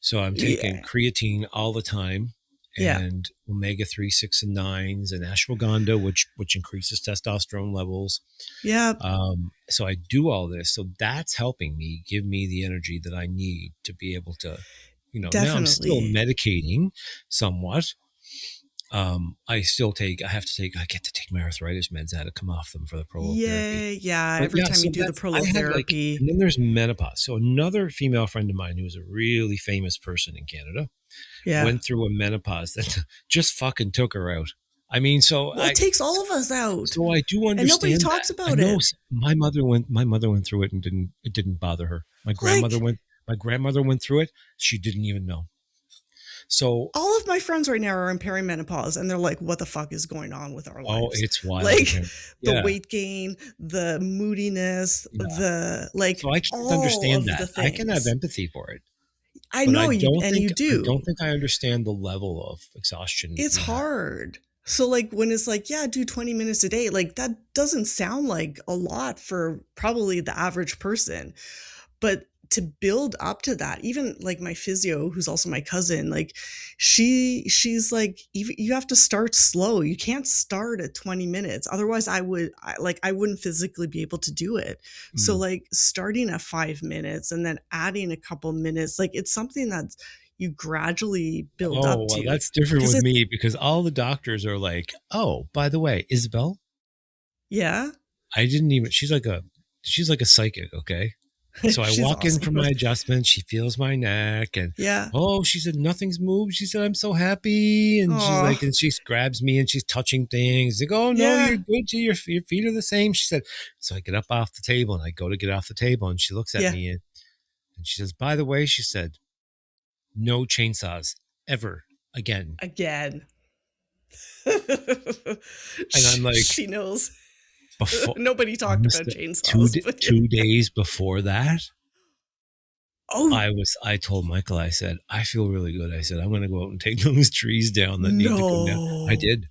So I'm taking creatine all the time. And omega-3, 6, and 9s, and ashwagandha, which increases testosterone levels. Yeah. So I do all this. So that's helping me give me the energy that I need to be able to, Definitely. Now I'm still medicating somewhat. I get to take my arthritis meds. I had to come off them for the prolotherapy. Yeah. Every time you do the prolotherapy. And then there's menopause. So another female friend of mine who's a really famous person in Canada went through a menopause that just fucking took her out. I mean, it takes all of us out. So I do understand. And nobody talks about it. My mother went through it and it didn't bother her. My grandmother went through it. She didn't even know. So all of my friends right now are in perimenopause, and they're like, "What the fuck is going on with our lives?" Oh, it's wild. Like the weight gain, the moodiness, the like. So I can't understand that. I can have empathy for it. I know you do. I don't think I understand the level of exhaustion. It's hard. So like when it's like, do 20 minutes a day, like that doesn't sound like a lot for probably the average person. But to build up to that, even like my physio, who's also my cousin, like she's like, you have to start slow. You can't start at 20 minutes. Otherwise I wouldn't physically be able to do it. So like starting at 5 minutes and then adding a couple minutes, like it's something that's you gradually build up to. Well, that's different with me, because all the doctors are like, "Oh, by the way, Isabel." Yeah. I didn't even. She's like a psychic. Okay. So I walk in for my adjustment. She feels my neck, and she said nothing's moved. She said I'm so happy, and she's like, and she grabs me and she's touching things. Like, oh no, you're good. Your feet are the same. She said. So I get up off the table and I go to get off the table, and she looks at me and she says, "By the way," she said, "no chainsaws ever again." And I'm like, she knows. Nobody talked about chainsaws. 2 days before that, I told Michael, I said, I feel really good. I said, I'm going to go out and take those trees down that need to come down. I did.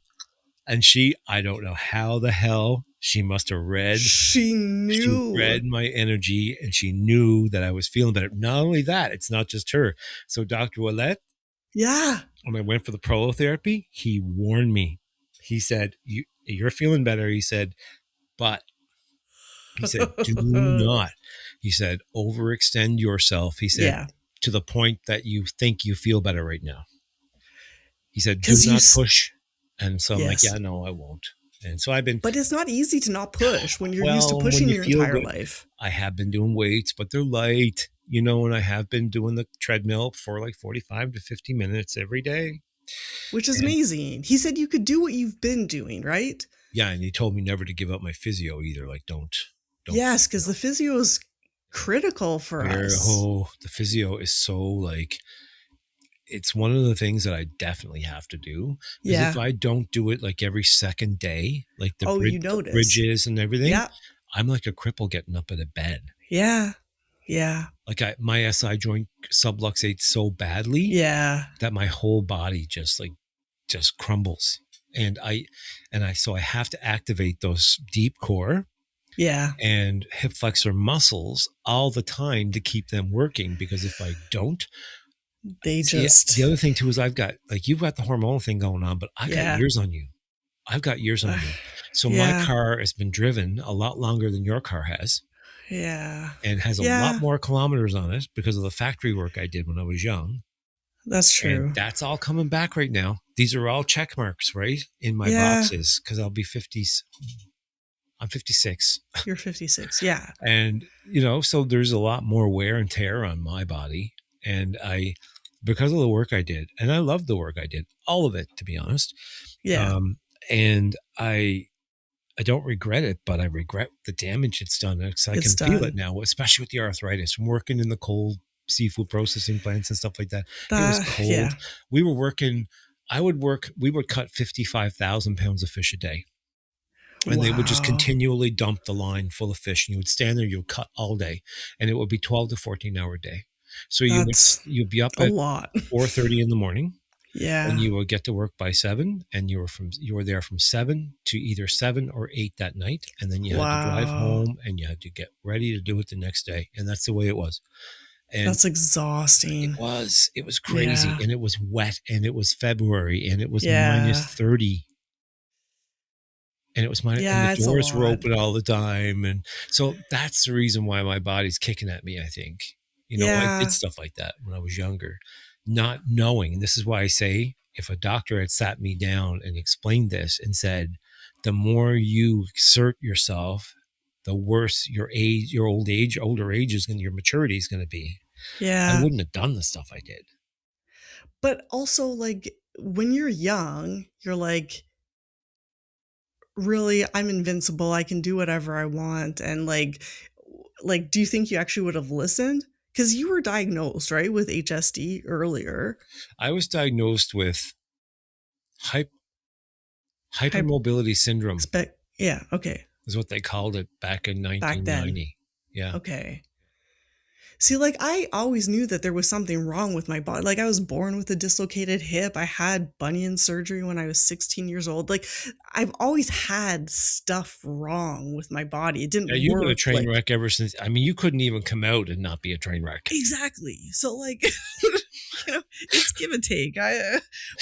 And I don't know how the hell she must have read. She knew. She read my energy, and she knew that I was feeling better. Not only that, it's not just her. So Dr. Ouellette, when I went for the prolotherapy, he warned me. He said, you're feeling better. He said, but he said, do not, he said, overextend yourself. He said, to the point that you think you feel better right now. He said, do not push. And so I'm like, no, I won't. And so I've been. But it's not easy to not push when you're used to Well, when pushing you your feel entire good, life. I have been doing weights, but they're light, and I have been doing the treadmill for like 45 to 50 minutes every day. Which is amazing. He said you could do what you've been doing, right? Yeah, and he told me never to give up my physio either. Like, don't. Yes, because the physio is critical for us. Oh, the physio is so like, it's one of the things that I definitely have to do. Because if I don't do it like every second day, like the bridges and everything, I'm like a cripple getting up out of bed. Yeah. Yeah. Like my SI joint subluxates so badly that my whole body just crumbles. And so I have to activate those deep core and hip flexor muscles all the time to keep them working, because if I don't, the other thing too is you've got the hormonal thing going on, but I got years on you. I've got years on you. So my car has been driven a lot longer than your car has. Yeah. And has a lot more kilometers on it because of the factory work I did when I was young. That's true. And that's all coming back right now. These are all check marks, right? In my boxes, because I'll be 50s. I'm 56. You're 56. Yeah. And, so there's a lot more wear and tear on my body. And because of the work I did, and I love the work I did, all of it, to be honest. Yeah. And I don't regret it, but I regret the damage it's done. Because I can feel it now, especially with the arthritis. I'm working in the cold seafood processing plants and stuff like that. It was cold. Yeah. We would cut 55,000 pounds of fish a day. And they would just continually dump the line full of fish. And you would stand there, you would cut all day. And it would be 12 to 14 hour day. So you'd be up at 4:30 in the morning. Yeah. And you would get to work by 7, and you were there from 7 to either 7 or 8 that night. And then you had to drive home, and you had to get ready to do it the next day. And that's the way it was. And that's exhausting. It was crazy. Yeah. And it was wet, and it was February, and it was minus 30. And it was and the doors were open all the time. And so that's the reason why my body's kicking at me, I think. I did stuff like that when I was younger, not knowing. And this is why I say, if a doctor had sat me down and explained this and said, the more you exert yourself, the worse your older age is going to, your maturity is going to be. Yeah. I wouldn't have done the stuff I did. But also, like, when you're young, you're like, really, I'm invincible. I can do whatever I want. And like, do you think you actually would have listened? Because you were diagnosed, right, with HSD earlier. I was diagnosed with hypermobility syndrome. Yeah, okay. Is what they called it back in 1990. Yeah. Okay. See, like, I always knew that there was something wrong with my body. Like, I was born with a dislocated hip. I had bunion surgery when I was 16 years old. Like, I've always had stuff wrong with my body. It didn't work. You've been a train wreck ever since. I mean, you couldn't even come out and not be a train wreck. Exactly. So, like, it's give and take.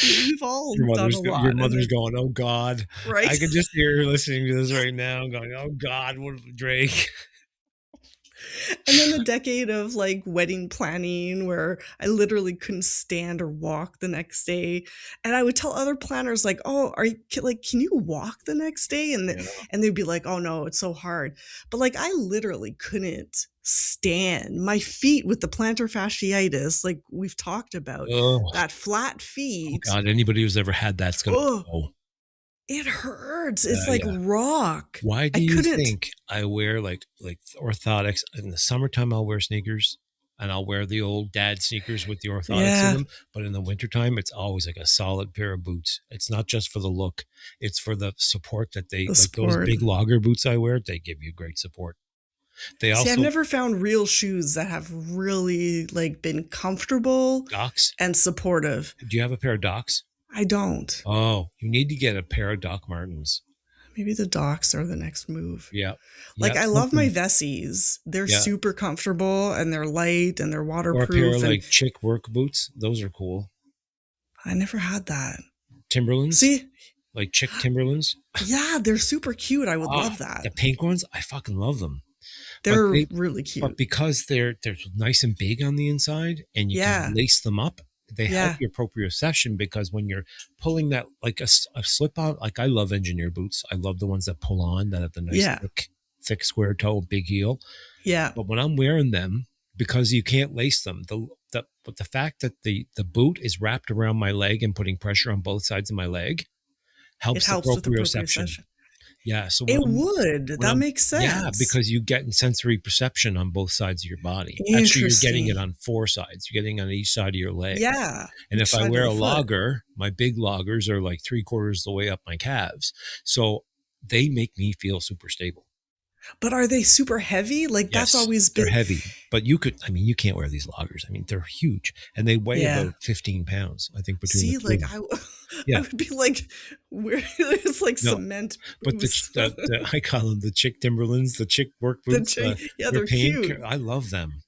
We've all done a lot. Your mother's going, oh, God. Right. I can just hear her listening to this right now going, oh, God, what Drake? And then the decade of like wedding planning where I literally couldn't stand or walk the next day. And I would tell other planners like, oh, can you walk the next day? And and they'd be like, oh no, it's so hard. But like, I literally couldn't stand my feet with the plantar fasciitis. Like we've talked about that flat feet. Oh God, anybody who's ever had that's going to go. It hurts. It's like rock. Why do you think I wear like orthotics in the summertime? I'll wear sneakers and I'll wear the old dad sneakers with the orthotics in them. But in the wintertime, it's always like a solid pair of boots. It's not just for the look. It's for the support that those big logger boots I wear. They give you great support. I've never found real shoes that have really like been comfortable and supportive. Do you have a pair of Docs? I don't. Oh, you need to get a pair of Doc Martens. Maybe the Docs are the next move. Yeah. Like I love my Vessies. They're super comfortable and they're light and they're waterproof. Or a pair of like chick work boots. Those are cool. I never had that. Timberlands? See? Like chick Timberlands? Yeah, they're super cute. I would love that. The pink ones, I fucking love them. They're really cute. But because they're nice and big on the inside and you can lace them up, they help your proprioception, because when you're pulling that, like a slip on, like I love engineer boots. I love the ones that pull on, that have the nice thick square toe, big heel. Yeah. But when I'm wearing them, because you can't lace them, but the fact that the boot is wrapped around my leg and putting pressure on both sides of my leg helps the with the proprioception. Yeah, so that makes sense. Yeah, because you get sensory perception on both sides of your body. Actually, you're getting it on 4 sides. You're getting on each side of your leg. Yeah. And if I wear a logger, my big loggers are like 3/4 the way up my calves. So they make me feel super stable. But are they super heavy? Like, yes, that's always been... They're heavy. But you can't wear these loggers. I mean, they're huge. And they weigh about 15 pounds, I think, between the two. Like, I would be like, it's like cement. But I call them the chick Timberlands, the chick work boots. They're pink. Cute. I love them.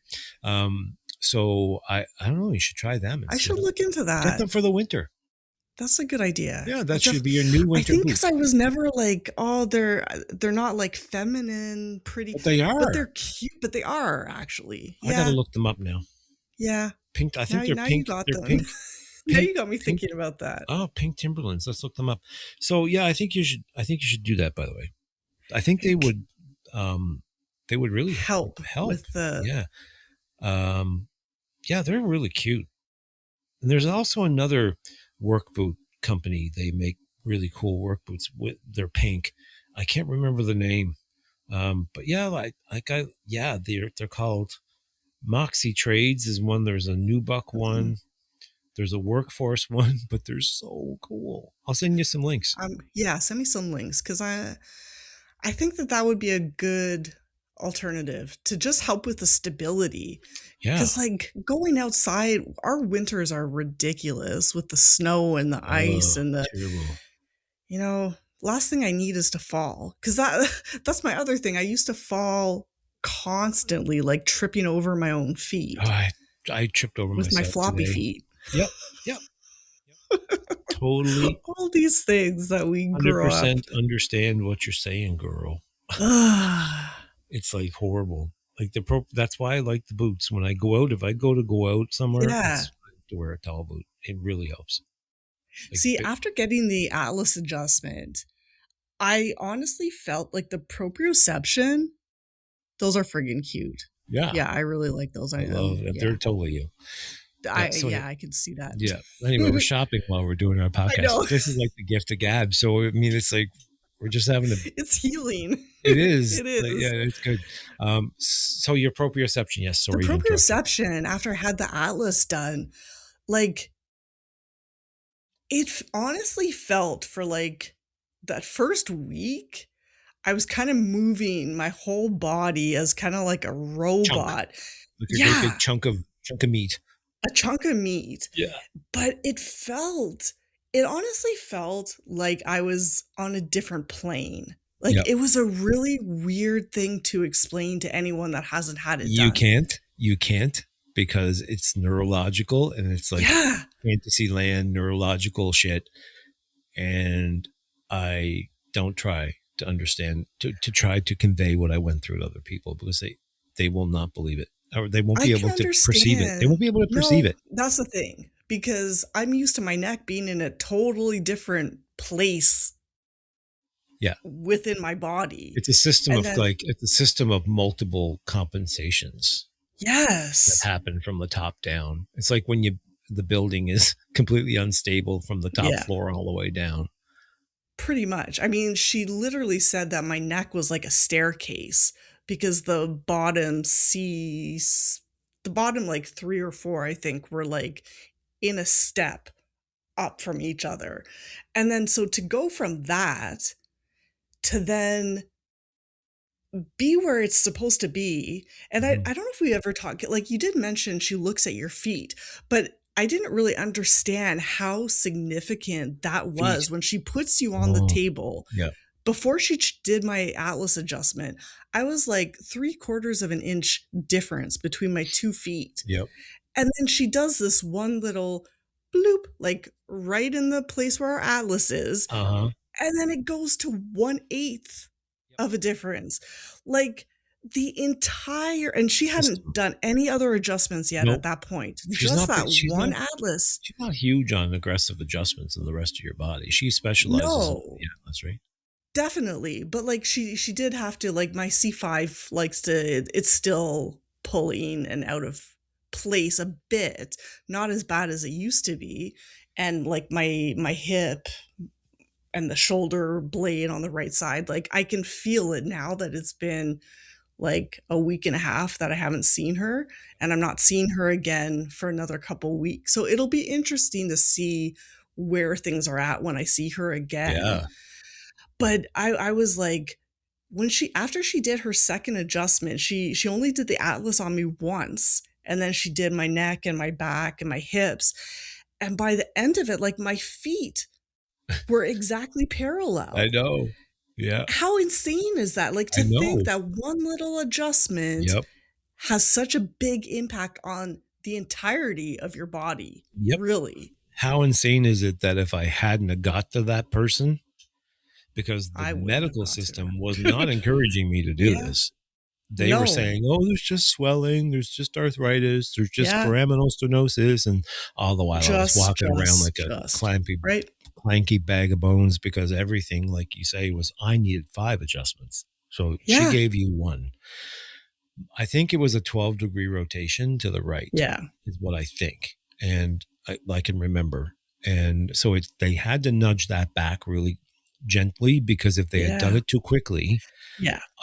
So I don't know. You should try them. I should look into that. Get them for the winter. That's a good idea. Yeah, that should be your new winter. I think because I was never like, oh, they're not like feminine, pretty. But they are. But they're cute. But they are actually. I gotta look them up now. Yeah. Pink. I think they're pink. They're pink. Now you got me thinking about that. Oh, pink Timberlands. Let's look them up. So yeah, I think you should do that. By the way, I think they would really help with the yeah, they're really cute. And there's also another work boot company. They make really cool work boots. They're pink. I can't remember the name. But yeah, they're called Moxie Trades is one. There's a Nubuck one. There's a Workforce one, but they're so cool. I'll send you some links. Send me some links, because I think that would be a good alternative to just help with the stability. Yeah. Because like going outside, our winters are ridiculous with the snow and the ice and the terrible. Last thing I need is to fall, because that's my other thing. I used to fall constantly, like tripping over my own feet. Oh, I tripped over with my floppy feet. Yep. Totally. All these things that we grew up. 100% understand what you're saying, girl. It's like horrible. Like that's why I like the boots. When I go out, if I go out somewhere, I have to wear a tall boot. It really helps. Like, after getting the Atlas adjustment, I honestly felt like the proprioception, those are friggin' cute. Yeah. Yeah, I really like those. I love them. They're totally you. I can see that. Yeah. Anyway, we're shopping while we're doing our podcast. This is like the gift of gab. So, I mean, it's like we're just having it's healing. It is. It is. Yeah, it's good. So your proprioception, yes. Sorry. The proprioception, after I had the Atlas done, like, it honestly felt for like that first week, I was kind of moving my whole body as kind of like a robot. Like a great big chunk of meat. A chunk of meat. Yeah. But it honestly felt like I was on a different plane. Like it was a really weird thing to explain to anyone that hasn't had it done. You can't, because it's neurological, and it's like fantasy land neurological shit. And I don't try to understand, to try to convey what I went through to other people, because they will not believe it, or they won't be able to perceive it. They won't be able to perceive it. That's the thing, because I'm used to my neck being in a totally different place. Yeah. Within my body. It's a system it's a system of multiple compensations. Yes. That happen from the top down. It's like when the building is completely unstable from the top floor all the way down. Pretty much. I mean, she literally said that my neck was like a staircase, because the bottom like 3 or 4, I think, were like in a step up from each other. And then so to go from that to then be where it's supposed to be. And I don't know if we ever talked, like you did mention she looks at your feet, but I didn't really understand how significant that was when she puts you on the table. Yeah. Before she did my Atlas adjustment, I was like 3/4 of an inch difference between my 2 feet. Yep. And then she does this one little bloop, like right in the place where our Atlas is. Uh-huh. And then it goes to 1/8 of a difference. Like, the entire, and she hadn't system. done any other adjustments yet at Nope. that point. She's Just not big. that one Atlas. She's not huge on aggressive adjustments in the rest of your body. She specializes in No, the Atlas, right? definitely. But like she did have to, like, my C5 likes to, it's still pulling and out of place a bit, not as bad as it used to be. And like my hip and the shoulder blade on the right side, like I can feel it now that it's been like a week and a half that I haven't seen her, and I'm not seeing her again for another couple weeks. So it'll be interesting to see where things are at when I see her again. Yeah. But I was like, when after she did her second adjustment, she only did the Atlas on me once, and then she did my neck and my back and my hips. And by the end of it, like, my feet were exactly parallel. I know. Yeah. How insane is that? Like, to think that one little adjustment has such a big impact on the entirety of your body. Yep. Really. How insane is it that if I hadn't have got to that person, because the medical system was not encouraging me to do this. They were saying, oh, there's just swelling, there's just arthritis, there's just foraminal stenosis, and all the while I was walking around like a clanky bag of bones, because everything, like you say, was, I needed 5 adjustments. So she gave you 1. I think it was a 12-degree rotation to the right. Yeah. Is what I think. And I can remember. And so they had to nudge that back really gently, because if they had done it too quickly,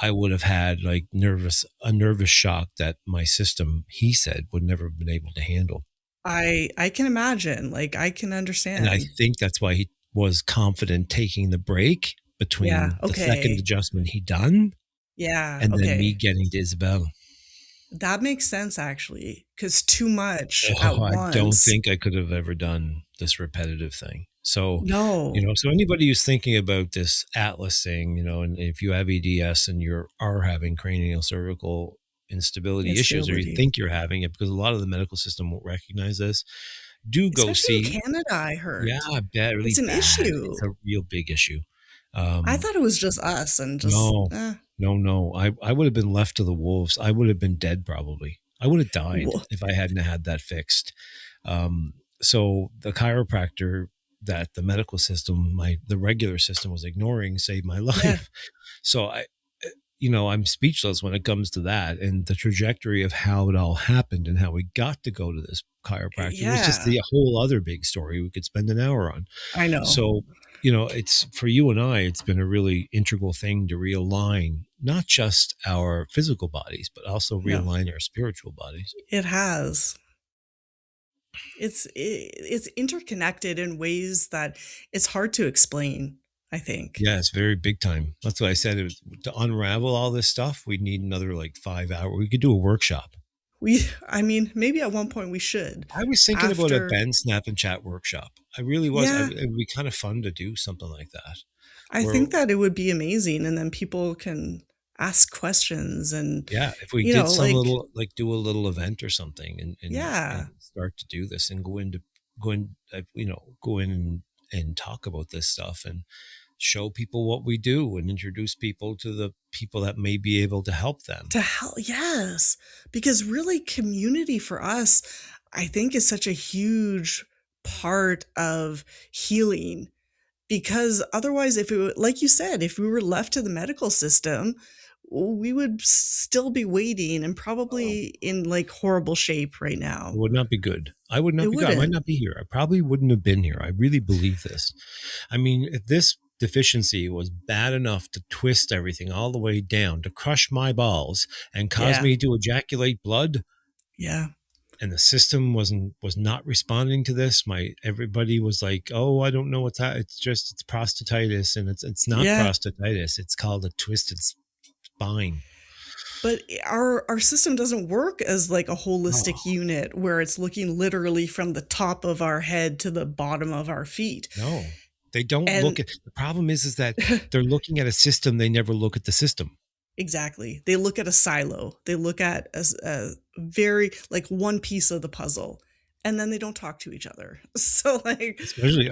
I would have had like a nervous shock that my system, he said, would never have been able to handle. I can imagine. Like, I can understand. And I think that's why he was confident taking the break between the second adjustment he done and then me getting to Isabel. That makes sense, actually, because too much at once. I don't think I could have ever done this repetitive thing. So, so anybody who's thinking about this Atlas thing, and if you have EDS and you are having cranial cervical instability issues, or you think you're having it, because a lot of the medical system won't recognize this, go see. In Canada, I heard. Yeah, I bet. Really it's an issue. It's a real big issue. I thought it was just us, and just no. I would have been left to the wolves. I would have been dead probably. I would have died if I hadn't had that fixed. So the chiropractor that the medical system, the regular system, was ignoring, saved my life. Yeah. So I'm speechless when it comes to that, and the trajectory of how it all happened and how we got to go to this chiropractor. It was just the whole other big story we could spend an hour on. I know. So, it's for you and I, it's been a really integral thing to realign not just our physical bodies, but also realign our spiritual bodies. It has. It's interconnected in ways that it's hard to explain, I think. Yeah, it's very big time. That's what I said. It was, to unravel all this stuff, we'd need another 5 hours. We could do a workshop. Maybe at one point we should. I was thinking about a Ben Snap and Chat workshop. I really was. Yeah. It would be kind of fun to do something like that. I think that it would be amazing, and then people can ask questions, and if we did some little, do a little event or something, and start to do this, and go in and talk about this stuff, and show people what we do, and introduce people to the people that may be able to help them. Yes. Because really, community for us, I think, is such a huge part of healing. Because otherwise, like you said, if we were left to the medical system, we would still be waiting, and probably in horrible shape right now. It would not be good. I would not be good. I might not be here. I probably wouldn't have been here. I really believe this. I mean, if this deficiency was bad enough to twist everything all the way down, to crush my balls and cause me to ejaculate blood. Yeah. And the system was not responding to this. Everybody was like, oh, I don't know what's that. It's prostatitis, and it's not prostatitis. It's called a twisted spine. But our system doesn't work as a holistic unit where it's looking literally from the top of our head to the bottom of our feet. No. They don't look at, the problem is that they're looking at a system. They never look at the system. Exactly. They look at a silo. They look at a very one piece of the puzzle, and then they don't talk to each other. So especially,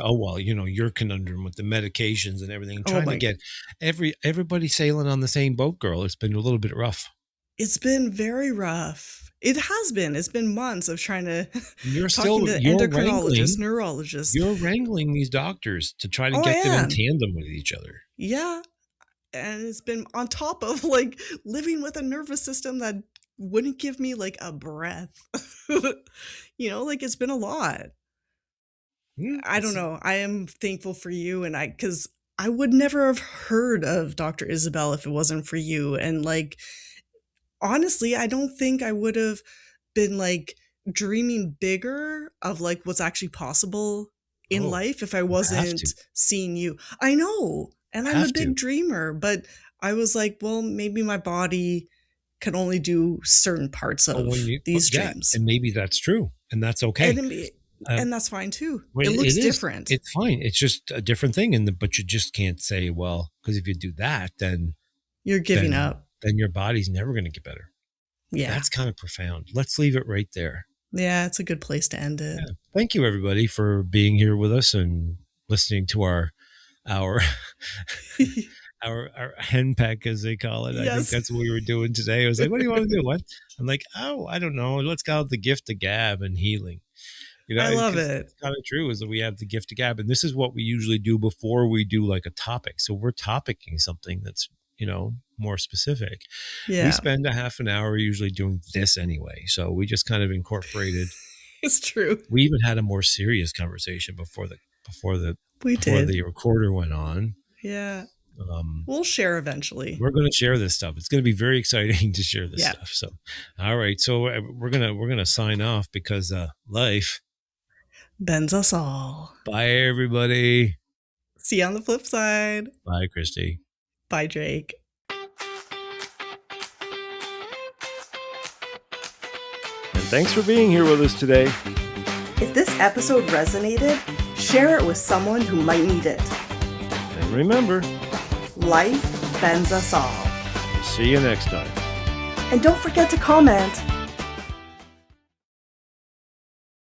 your conundrum with the medications and everything, trying to get everybody sailing on the same boat, girl. It's been a little bit rough. It's been very rough. It has been. It's been months of trying to You're talking to endocrinologists, neurologists. You're wrangling these doctors to try to get them in tandem with each other. Yeah. And it's been on top of like living with a nervous system that wouldn't give me like a breath. Like it's been a lot. I don't know. I am thankful for you, and because I would never have heard of Dr. Isabel if it wasn't for you. And like, honestly, I don't think I would have been like dreaming bigger of like what's actually possible in life if I wasn't seeing you. I know. And I'm a big dreamer, but I was like, well, maybe my body can only do certain parts of these dreams. And maybe that's true. And that's okay. And that's fine too. It looks different. It's fine. It's just a different thing. But you just can't say, well, because if you do that, then you're giving up. Then your body's never going to get better. Yeah. That's kind of profound. Let's leave it right there. Yeah, it's a good place to end it. Yeah. Thank you, everybody, for being here with us and listening to our our hen peck, as they call it. Yes. I think that's what we were doing today. I was like, what do you want to do? What? I'm like, oh, I don't know. Let's call it the gift of gab and healing. I love it. It's kind of true is that we have the gift of gab. And this is what we usually do before we do like a topic. So we're topicking something that's, more specific. Yeah. We spend a half an hour usually doing this anyway. So we just kind of incorporated. It's true. We even had a more serious conversation before the recorder went on. Yeah. We'll share eventually. We're going to share this stuff. It's going to be very exciting to share this stuff. So, all right. So we're going to sign off because life bends us all. Bye, everybody. See you on the flip side. Bye, Cristie. Bye, Drake. And thanks for being here with us today. If this episode resonated, share it with someone who might need it. And remember, life bends us all. See you next time. And don't forget to comment.